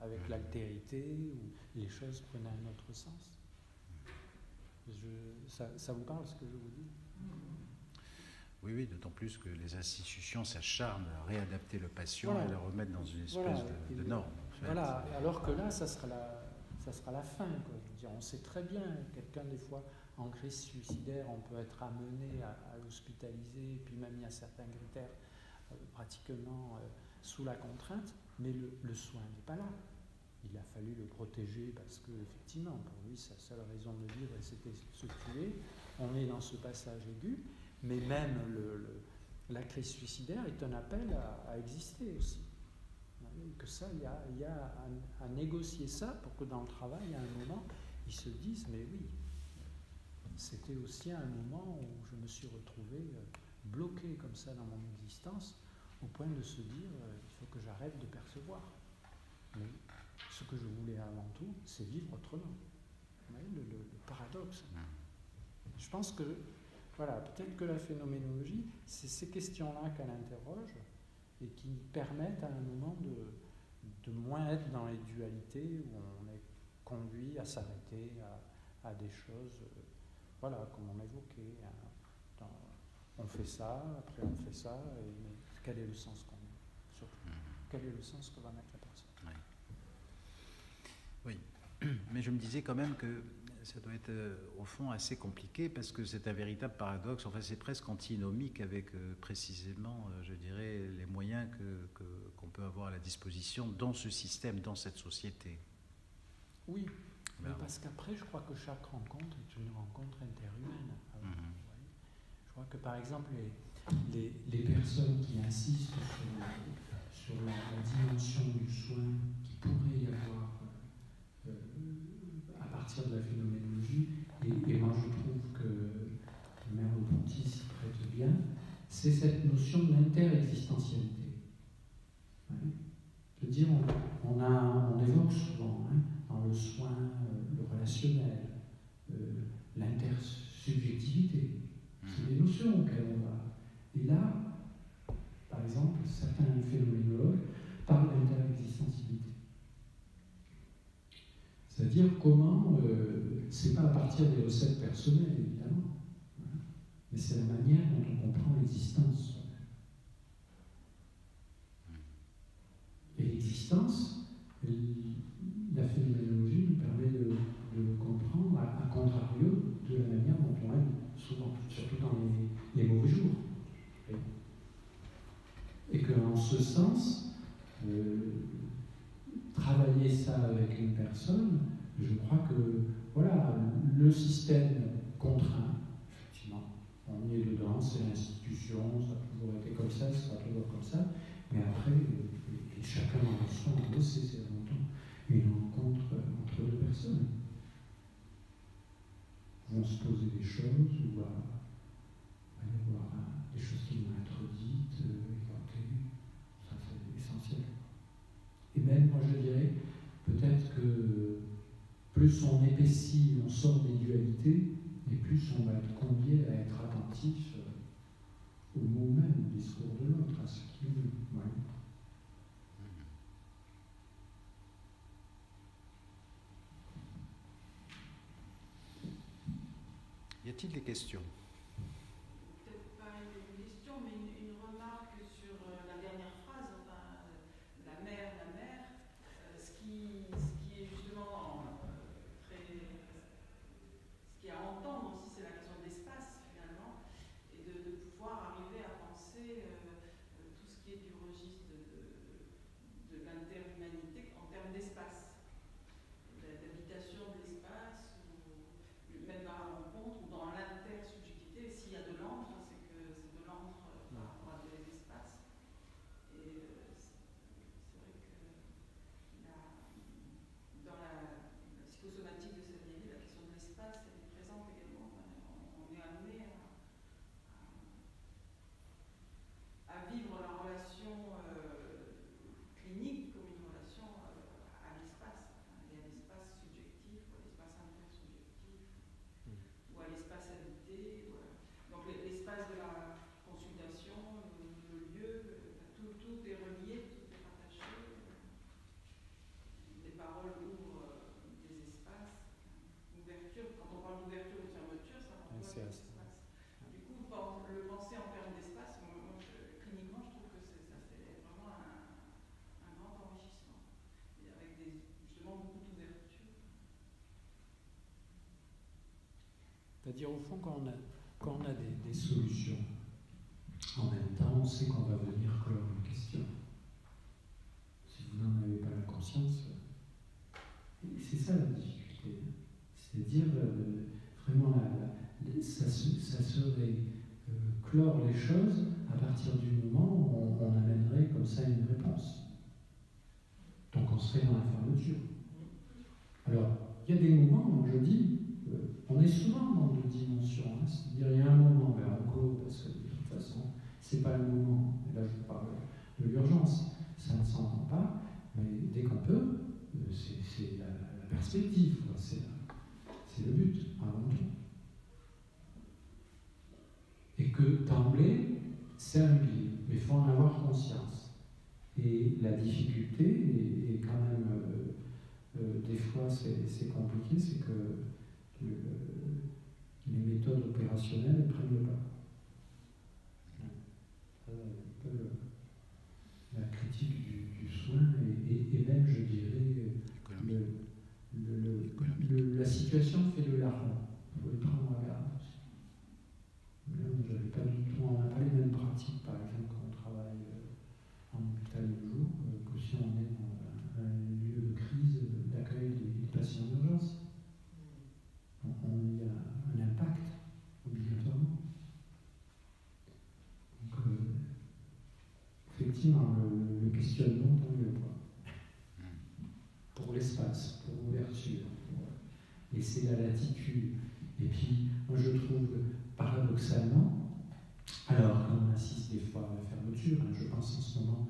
avec l'altérité, où les choses prenaient un autre sens. Ça vous parle ce que je vous dis? Oui, d'autant plus que les institutions s'acharnent à réadapter le patient et à le remettre dans une espèce de norme. En fait. Voilà, alors que là, ça sera la fin. Quoi. Je veux dire, on sait très bien, quelqu'un des fois en crise suicidaire, on peut être amené à l'hospitaliser, puis même il y a certains critères pratiquement sous la contrainte, mais le soin n'est pas là. Il a fallu le protéger parce que, effectivement, pour lui, sa seule raison de vivre, c'était se tuer. On est dans ce passage aigu, mais même la crise suicidaire est un appel à exister aussi. Que ça, il y a à négocier ça pour que dans le travail, à un moment, ils se disent, mais oui, c'était aussi un moment où je me suis retrouvé bloqué comme ça dans mon existence, au point de se dire, il faut que j'arrête de percevoir. Mais ce que je voulais avant tout, c'est vivre autrement. Vous voyez, le paradoxe. Je pense que, voilà, peut-être que la phénoménologie, c'est ces questions-là qu'elle interroge et qui permettent à un moment de moins être dans les dualités où on est conduit à s'arrêter à des choses, voilà, comme on évoquait. On fait ça, après on fait ça, mais quel est le sens qu'on met surtout? Quel est le sens que va mettre la personne? Oui, mais je me disais quand même que ça doit être au fond assez compliqué parce que c'est un véritable paradoxe, enfin c'est presque antinomique avec précisément, je dirais, les moyens qu'on peut avoir à la disposition dans ce système, dans cette société. Oui, mais parce qu'après je crois que chaque rencontre est une rencontre interhumaine. Je crois que par exemple les personnes qui insistent sur la dimension du soin qui pourrait y avoir à partir de la phénoménologie, et moi je trouve que Merleau-Ponty s'y prête bien, c'est cette notion d'interexistentialité. Je veux dire, on évoque souvent dans le soin le relationnel, l'intersubjectivité. C'est des notions auxquelles on va. Et là, par exemple, certains phénoménologues parlent d'interexistentialité. C'est-à-dire comment c'est pas à partir des recettes personnelles, évidemment, voilà. Mais c'est la manière dont on comprend l'existence. Et l'existence, la phénoménologie nous permet de le comprendre à contrario de la manière dont on l'aime souvent, surtout dans les mauvais jours. Et qu'en ce sens, travailler ça avec une personne, je crois que voilà, le système contraint, effectivement, on y est dedans, c'est l'institution, ça a toujours été comme ça, ça sera toujours comme ça, mais après, et chacun en son, c'est avant tout une rencontre entre deux personnes. Vont se poser des choses, ou va y avoir des choses qui vont être dites, éventées, ça c'est essentiel. Et même, moi je dirais, peut-être que plus on épaissit, on sort des dualités, et plus on va être convié à être attentif au mot même, au discours de l'autre, à ce qu'il veut. Ouais. Y a-t-il des questions? Peut-être pas une question, mais une remarque sur la dernière phrase, enfin, la mer, ce qui est justement très. Ce qui est à entendre aussi, c'est la question de l'espace, finalement, et de pouvoir arriver à penser tout ce qui est du registre de l'interhumanité en termes d'espace, d'habitation de l'espace, ou même dans la rencontre, ou dans l'intersubjectivité. S'il y a de l'entre, c'est que c'est de l'entre par rapport à de l'espace. Et c'est vrai que dans la psychosomatique de cette idée, la question de l'espace, elle est présente également. On est amené à vivre la relation clinique comme une relation à l'espace, et à l'espace subjectif, ou à l'espace intersubjectif, ou à l'espace habité. Donc l'espace de la consultation, le lieu, tout est relié, tout est rattaché. Les paroles ouvrent des espaces. Ouverture, quand on parle d'ouverture ou de fermeture, ça renvoie à des espaces. Du coup, le penser en termes d'espace, moi, cliniquement, je trouve que c'est vraiment un grand enrichissement. Et avec justement beaucoup d'ouverture. C'est-à-dire, au fond, quand on a des solutions, en même temps, on sait qu'on va venir clore une question. Si vous n'en avez pas la conscience, c'est ça la difficulté. C'est-à-dire, vraiment, ça serait clore les choses à partir du moment où on amènerait comme ça une réponse. Donc on serait dans la fermeture. Alors, il y a des moments où je dis, on est souvent dans deux dimensions. Hein, c'est-à-dire, il y a un moment, on clôt, parce que de toute façon, c'est pas le moment. Et là, je parle de l'urgence. Ça ne s'entend pas, mais dès qu'on peut, c'est la perspective, c'est le but, avant tout. Et que d'emblée, c'est un biais, mais il faut en avoir conscience. Et la difficulté, et quand même, des fois c'est compliqué, c'est que les méthodes opérationnelles prennent le pas. Un peu la critique du soin et même, je dirais, la situation fait le larron. Il faut le prendre en garde aussi. Là, j'avais pas du tout, on n'a pas les mêmes pratiques, par exemple, quand on travaille en hôpital de jour, que si on est dans un lieu de crise, d'accueil des patients d'urgence. Il y a un impact, obligatoirement. Donc, effectivement, le questionnement tant mieux, quoi. Pour l'espace, pour l'ouverture, pour laisser la latitude. Et puis, moi je trouve paradoxalement, alors qu'on insiste des fois à la fermeture, hein, je pense en ce moment,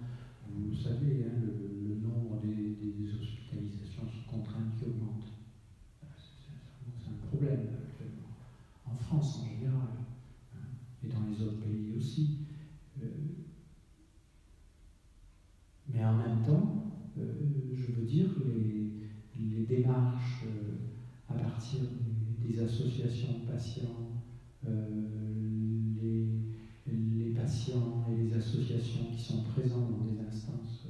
vous savez, hein, le nombre des hospitalisations sous contrainte qui augmente. C'est un problème actuellement, en France en général, hein, et dans les autres pays aussi. Mais en même temps, je veux dire, les démarches à partir des associations de patients, les patients et les associations qui sont présents dans des instances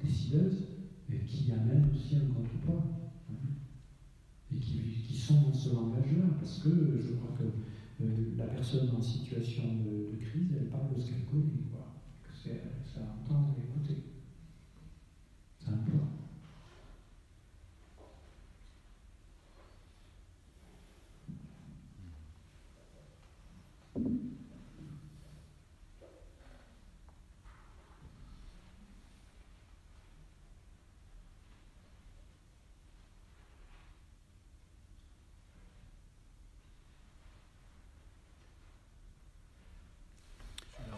décideuses, qui amènent aussi un contrepoids, et qui sont dans ce langage-là, parce que je crois que la personne en situation de crise, elle parle de ce qu'elle connaît, quoi. C'est à entendre et écouter. C'est un poids.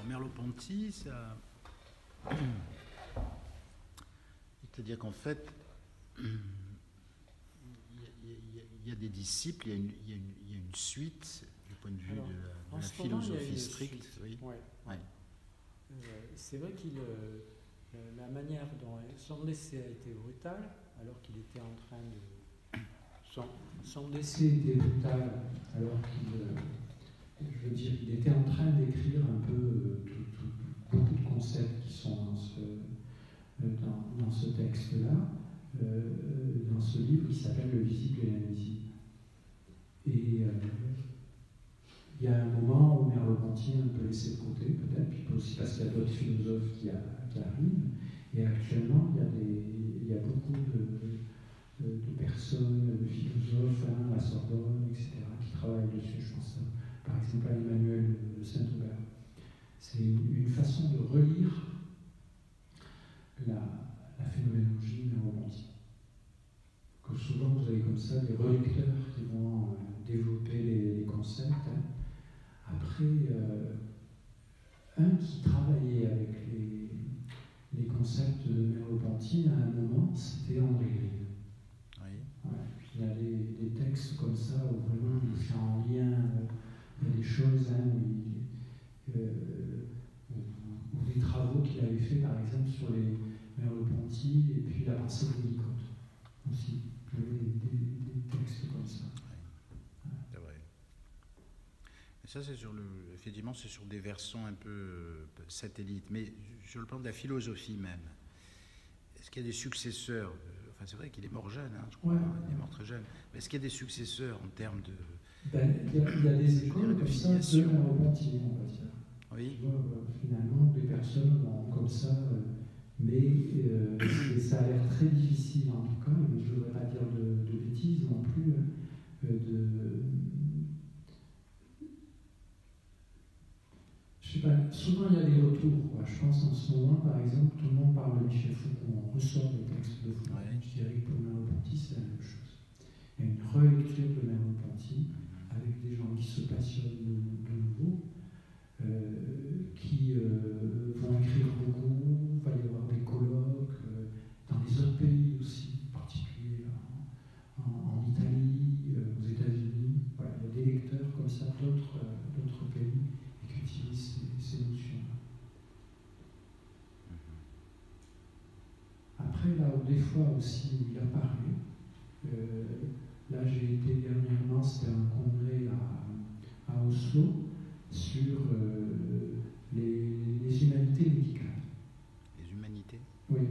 Merleau-Ponty, ça... c'est-à-dire qu'en fait, il y a des disciples, il y a une suite du point de vue de la philosophie stricte. Oui. Ouais. Ouais. C'est vrai qu'il la manière dont son décès a été brutal, alors qu'il était en train de... Son décès était brutal, alors qu'il... je veux dire, il était en train d'écrire un peu beaucoup de concepts qui sont dans ce texte-là, dans ce livre qui s'appelle Le visible et l'invisible. Et il y a un moment où Merleau-Ponty est un peu laissé de côté, peut-être, puis aussi parce qu'il y a d'autres philosophes qui arrivent. Et actuellement, il y a beaucoup de personnes, de philosophes, à la Sorbonne, etc., qui travaillent dessus. Je pense par exemple à Emmanuel de Saint-Aubert. C'est une façon de relire la phénoménologie Merleau-Ponty. Que souvent vous avez comme ça des relecteurs qui vont développer les concepts. Après, un qui travaillait avec les concepts de Merleau-Ponty à un moment, c'était André Gide. Oui. Ouais. Il y a des textes comme ça où vraiment il fait en lien, il y a des choses ou des travaux qu'il avait fait par exemple sur les Merleau-Ponty et puis la pensée de Winnicott aussi. Il y avait des textes comme ça. Oui. C'est vrai. Et ça, c'est effectivement, c'est sur des versants un peu satellites. Mais sur le plan de la philosophie même, est-ce qu'il y a des successeurs enfin, c'est vrai qu'il est mort jeune, je crois. Ouais. Il est mort très jeune. Mais est-ce qu'il y a des successeurs en termes de... Il y a des écoles comme ça de Merleau-Ponty, on va dire. Oui. Finalement, des personnes comme ça, mais ça a l'air très difficile en tout cas, mais je ne voudrais pas dire de bêtises non plus, je sais pas, souvent il y a des retours, quoi. Je pense en ce moment, par exemple, tout le monde parle de Michel Foucault, on ressort des textes de Foucault. Ouais. Je dirais que pour Merleau-Ponty, c'est la même chose. Il y a une relecture de Merleau-Ponty avec des gens qui se passionnent de nouveau, qui vont écrire beaucoup, il va y avoir des colloques, dans les autres pays aussi, en particulier en Italie, aux États-Unis. Voilà, il y a des lecteurs comme ça d'autres pays et qui utilisent ces notions-là. Après, là où des fois aussi où il a parlé, là j'ai été dernièrement, c'était un congrès à Oslo sur les humanités médicales. Les humanités ? Oui,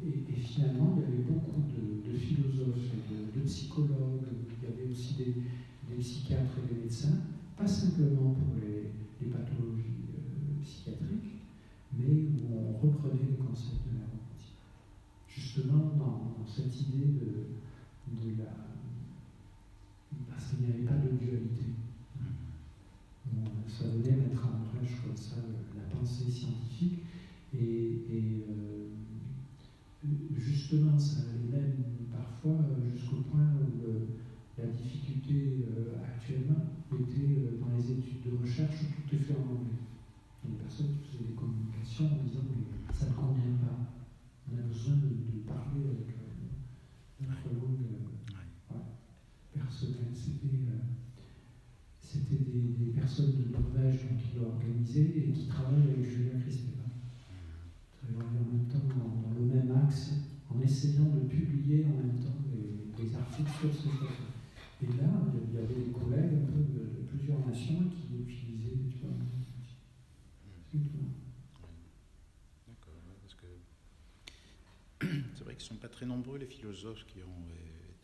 et finalement il y avait beaucoup de philosophes et de psychologues, il y avait aussi des psychiatres et des médecins, pas simplement pour les pathologies psychiatriques, mais où on reprenait les concepts de Merleau-Ponty. Justement dans cette idée de la... parce qu'il n'y avait pas de dualité. Ça venait mettre en brèche comme ça la pensée scientifique et justement ça allait même parfois jusqu'au point où la difficulté actuellement était dans les études de recherche où tout est fait en anglais. Il y a des personnes qui faisaient des communications en disant mais ça ne convient pas. On a besoin de parler avec notre langue personnelle. C'était des personnes de Norvège qui l'ont organisé et qui travaillent avec Julien Kristeva. Ils travaillent en même temps dans le même axe, en essayant de publier en même temps des articles sur cette façon. Et là, il y avait des collègues un peu de plusieurs nations qui utilisaient des tueurs. C'est tout. D'accord, parce que c'est vrai qu'ils ne sont pas très nombreux les philosophes qui ont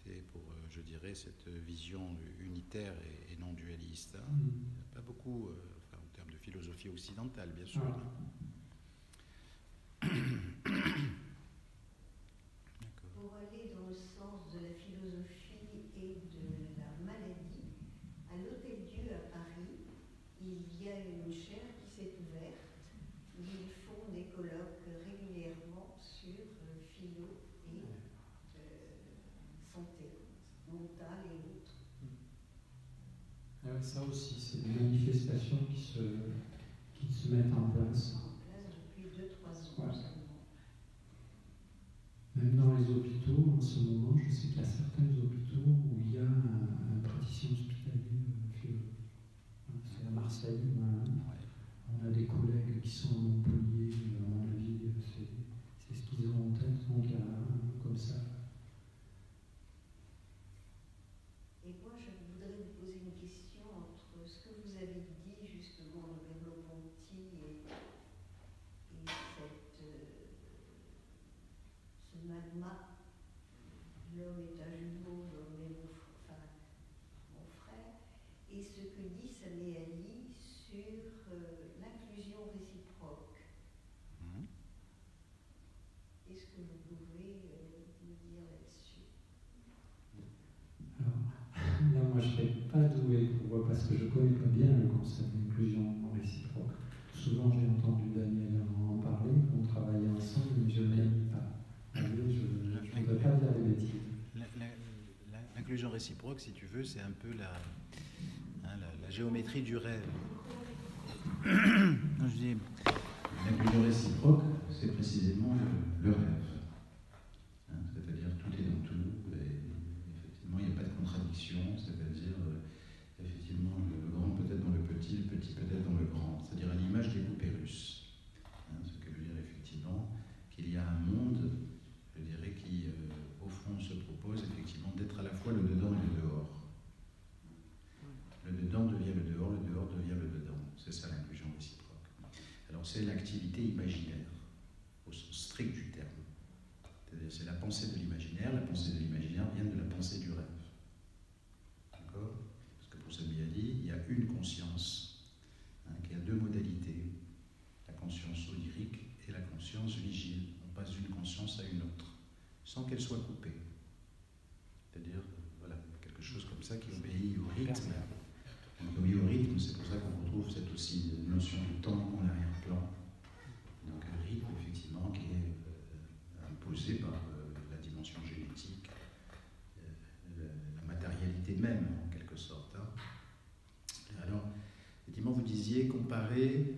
été pour, je dirais, cette vision unitaire et non dualiste. Hein. Il n'y a pas beaucoup, enfin, en termes de philosophie occidentale, bien sûr. Ah. Pour aller dans le sens de la philosophie et de la maladie, à l'Hôtel-Dieu à Paris, il y a une chaire qui s'est ouverte où ils font des colloques régulièrement sur philo et santé mentale et autres. Ça aussi, c'est des manifestations qui se mettent en place. Depuis 2-3 ans Ouais. seulement. Même dans les hôpitaux, en ce moment, je sais qu'il y a certains hôpitaux où il y a un praticien hospitalier philo. C'est à Marseille. On a des collègues qui sont à Montpellier, à mon avis, c'est ce qu'ils ont en tête, donc il y a un comme ça. Et moi, je voudrais vous poser une question entre ce que vous avez dit justement de Merleau-Ponty et ce magma, l'homme est un jumeau, l'homme est mon frère, et ce que dit Saméali sur l'inclusion réciproque. Est-ce que vous pouvez nous dire là-dessus? Alors, là, moi, je ne serais pas doué pour, parce que je ne connais pas bien le concept d'inclusion réciproque. Souvent, j'ai entendu Daniel en parler, on travaillait ensemble, mais je ne l'aime pas. Je ne voudrais pas dire des bêtises. L'inclusion réciproque, si tu veux, c'est un peu la géométrie du rêve. Je dis, l'inclusion réciproque, c'est précisément le rêve. C'est-à-dire tout est dans tout, et effectivement, il n'y a pas de contradiction, c'est-à-dire effectivement le grand peut-être dans le petit peut-être dans le grand, c'est-à-dire à l'image des poupées russes. Ce que veut dire effectivement qu'il y a un monde, je dirais, qui au fond se propose effectivement d'être à la fois le dedans et le dehors. Le dedans devient le dehors devient le dedans. C'est ça l'inclusion réciproque. Alors c'est l'activité imaginaire, au sens strict du terme. C'est-à-dire c'est la pensée de l'imaginaire. La pensée de l'imaginaire vient de la pensée du rêve. D'accord ? Parce que pour Saméali, il y a une conscience, qui a deux modalités. La conscience onirique et la conscience vigile. On passe d'une conscience à une autre, sans qu'elle soit coupée. C'est-à-dire, voilà, quelque chose comme ça qui obéit au rythme. Donc, obéit au rythme, c'est pour ça qu'on retrouve cette aussi notion de temps en arrière-plan. Donc un rythme, effectivement, qui est imposé par la dimension génétique, la matérialité même, en quelque sorte. Alors, effectivement, vous disiez comparer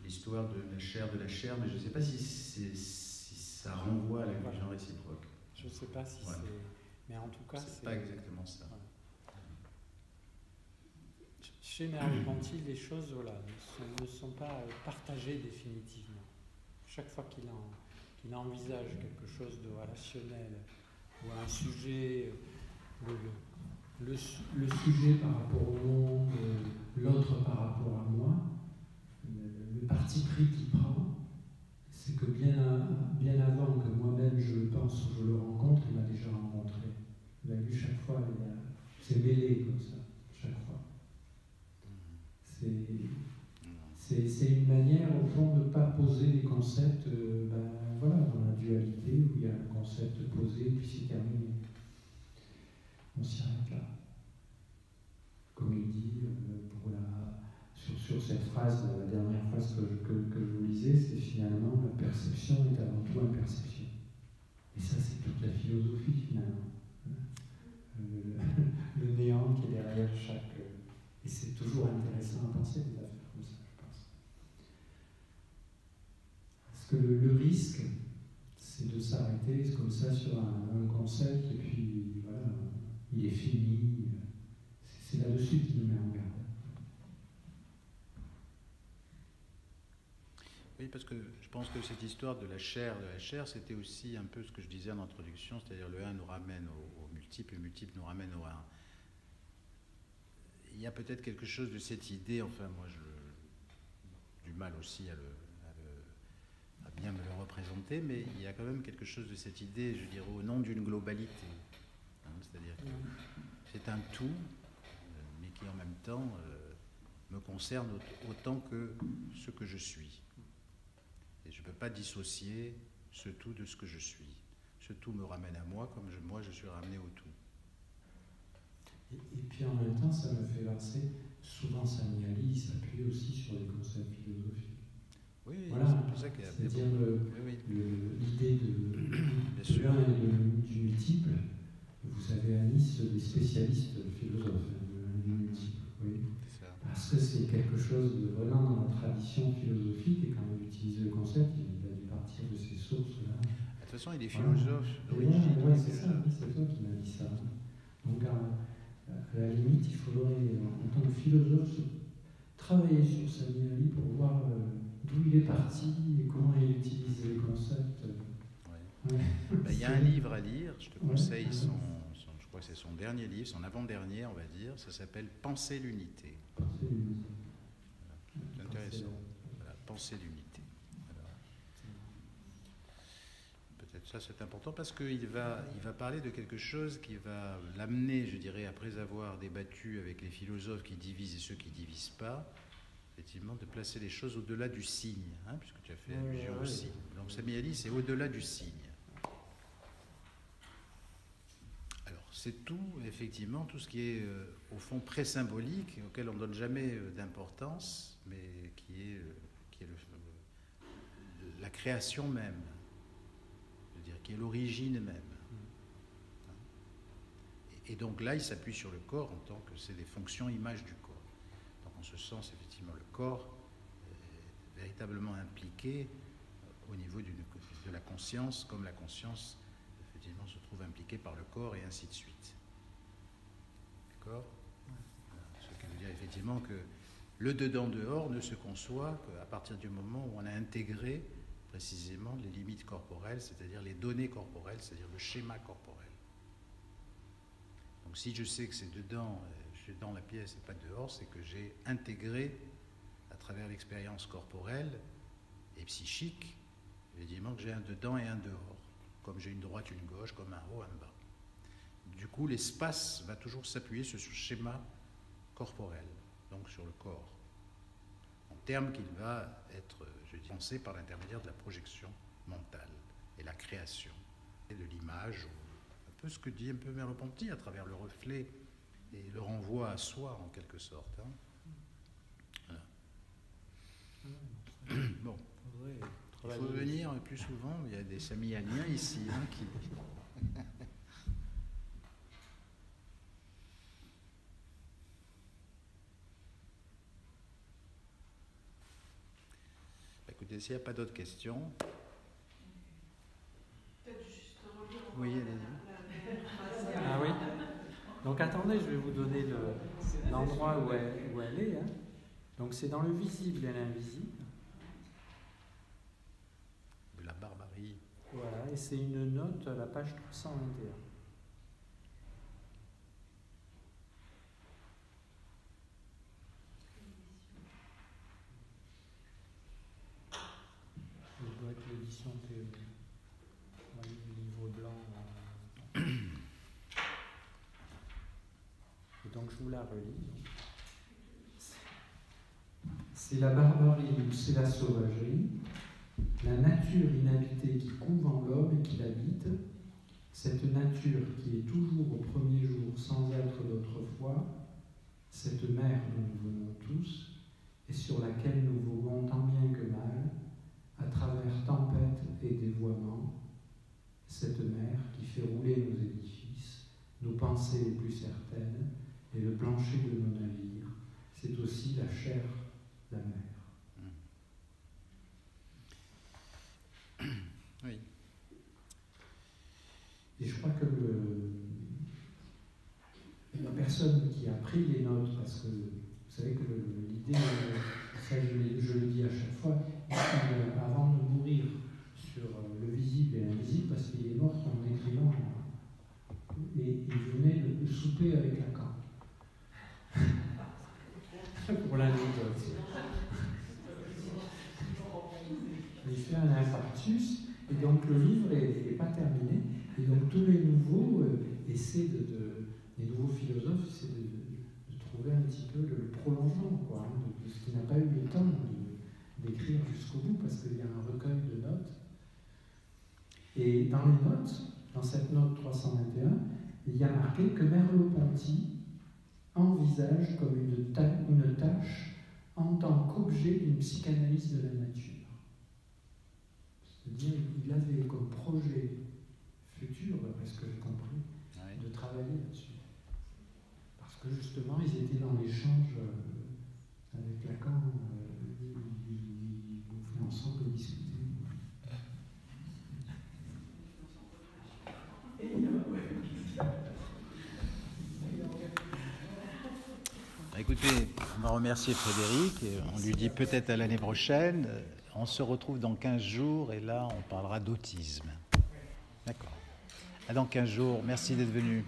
l'histoire de la chair, mais je ne sais pas si ça renvoie à l'inclusion réciproque. Je ne sais pas si c'est... Mais en tout cas, c'est pas exactement ça. Voilà. Chez Merleau-Ponty, les choses ne sont pas partagées définitivement. Chaque fois qu'il envisage quelque chose de relationnel ou un sujet, le sujet par rapport au monde, l'autre par rapport à moi, le parti pris qu'il prend, c'est que bien avant que moi-même je le pense ou je le rencontre, il m'a déjà rencontré. Il a vu chaque fois, c'est mêlé comme ça, chaque fois. C'est une manière, au fond, de ne pas poser des concepts dans la dualité, où il y a un concept posé, puis c'est terminé. On s'y arrête là. Comme il dit, sur cette phrase, la dernière phrase que je vous lisais, c'est finalement la perception est avant tout imperception. Et ça, c'est toute la philosophie, finalement. Le néant qui est derrière chaque... Et c'est toujours intéressant à penser des affaires comme ça, je pense. Parce que le risque, c'est de s'arrêter comme ça sur un concept, et puis voilà, il est fini. C'est là-dessus qu'il nous met en garde. Oui, parce que je pense que cette histoire de la chair, c'était aussi un peu ce que je disais en introduction, c'est-à-dire le un nous ramène au multiple. multiple et multiple nous ramène au un. Il y a peut-être quelque chose de cette idée, enfin moi j'ai du mal aussi à bien me le représenter, mais il y a quand même quelque chose de cette idée, je dirais, au nom d'une globalité. Hein, c'est-à-dire que c'est un tout, mais qui en même temps me concerne autant que ce que je suis. Et je ne peux pas dissocier ce tout de ce que je suis. Ce tout me ramène à moi, comme moi je suis ramené au tout. Et puis en même temps, ça me fait penser, souvent Sami Ali s'appuie aussi sur les concepts philosophiques. Oui, voilà, c'est pour ça qu'il y a c'est-à-dire l'idée de l'un et du multiple. Vous avez à Nice des spécialistes philosophes du multiple, oui. Parce que c'est quelque chose de vraiment dans la tradition philosophique, et quand il utilise le concept, il a dû partir de ces sources-là. De toute façon, il est philosophe d'origine. Oui, c'est ça, c'est toi qui m'as dit ça. Donc, à la limite, il faudrait, en tant que philosophe, travailler sur Sami Ali pour voir d'où il est parti et comment il utilise les concepts. Ouais. Ben, il y a un livre à lire, je te conseille je crois que c'est son dernier livre, son avant-dernier, on va dire, ça s'appelle Penser l'unité. Penser l'unité. Voilà. C'est intéressant. Voilà, Penser l'unité. Peut-être ça c'est important parce qu'il va parler de quelque chose qui va l'amener, je dirais, après avoir débattu avec les philosophes qui divisent et ceux qui ne divisent pas, effectivement, de placer les choses au-delà du signe, hein, puisque tu as fait allusion au signe. Donc Sami Ali, c'est au-delà du signe. Alors, c'est tout, effectivement, tout ce qui est, au fond, pré-symbolique, auquel on ne donne jamais d'importance, mais qui est la création même, je veux dire, qui est l'origine même. Et donc là, il s'appuie sur le corps en tant que c'est des fonctions images du corps. Donc en ce sens, effectivement, le corps est véritablement impliqué au niveau de la conscience, comme la conscience, effectivement, se trouve impliquée par le corps et ainsi de suite. D'accord ? Ce qui veut dire effectivement que le dedans-dehors ne se conçoit qu'à partir du moment où on a intégré précisément les limites corporelles, c'est-à-dire les données corporelles, c'est-à-dire le schéma corporel. Donc si je sais que c'est dedans, je suis dans la pièce et pas dehors, c'est que j'ai intégré à travers l'expérience corporelle et psychique, évidemment que j'ai un dedans et un dehors, comme j'ai une droite, une gauche, comme un haut, un bas. Du coup, l'espace va toujours s'appuyer sur ce schéma corporel, donc sur le corps, en termes qu'il va être, je dis, pensé par l'intermédiaire de la projection mentale et la création et de l'image, un peu ce que dit un peu Merleau-Ponty à travers le reflet et le renvoi à soi en quelque sorte. Hein. Voilà. Bon, il faut venir plus souvent, il y a des Sami Aliens ici hein, qui... Écoutez, s'il n'y a pas d'autres questions... Peut-être juste relire. Oui, allez-y. Ah oui. Donc attendez, je vais vous donner l'endroit où elle est. Hein. Donc c'est dans le visible et l'invisible. De la barbarie. Voilà, et c'est une note à la page 321. Ça doit être l'édition du livre blanc. Et donc je vous la relis. C'est la barbarie ou c'est la sauvagerie, la nature inhabitée qui couve en l'homme et qui l'habite, cette nature qui est toujours au premier jour sans être d'autrefois, cette mer dont nous venons tous et sur laquelle nous voguons tant bien que mal, à travers tempêtes et dévoiements, cette mer qui fait rouler nos édifices, nos pensées les plus certaines et le plancher de nos navires, c'est aussi la chair, la mer. Oui. Et je crois que la personne qui a pris les notes, parce que vous savez que l'idée, ça je le dis à chaque fois, avant de mourir sur le visible et l'invisible, parce qu'il est mort en écrivant, et il il fait un infarctus, et donc le livre n'est pas terminé. Et donc tous les nouveaux essaient les nouveaux philosophes essaient de trouver un petit peu le prolongement, quoi, hein, de ce qui n'a pas eu le temps d'écrire jusqu'au bout, parce qu'il y a un recueil de notes. Et dans les notes, dans cette note 321, il y a marqué que Merleau-Ponty envisage comme une tâche en tant qu'objet d'une psychanalyse de la nature. C'est-à-dire qu'il avait comme projet futur, d'après ce que j'ai compris, de travailler là-dessus. Parce que justement, ils étaient dans l'échange avec Lacan, ils bouffaient ensemble et discutaient. Écoutez, on va remercier Frédéric, et on lui dit peut-être à l'année prochaine. On se retrouve dans 15 jours et là, on parlera d'autisme. D'accord. À dans 15 jours. Merci d'être venu.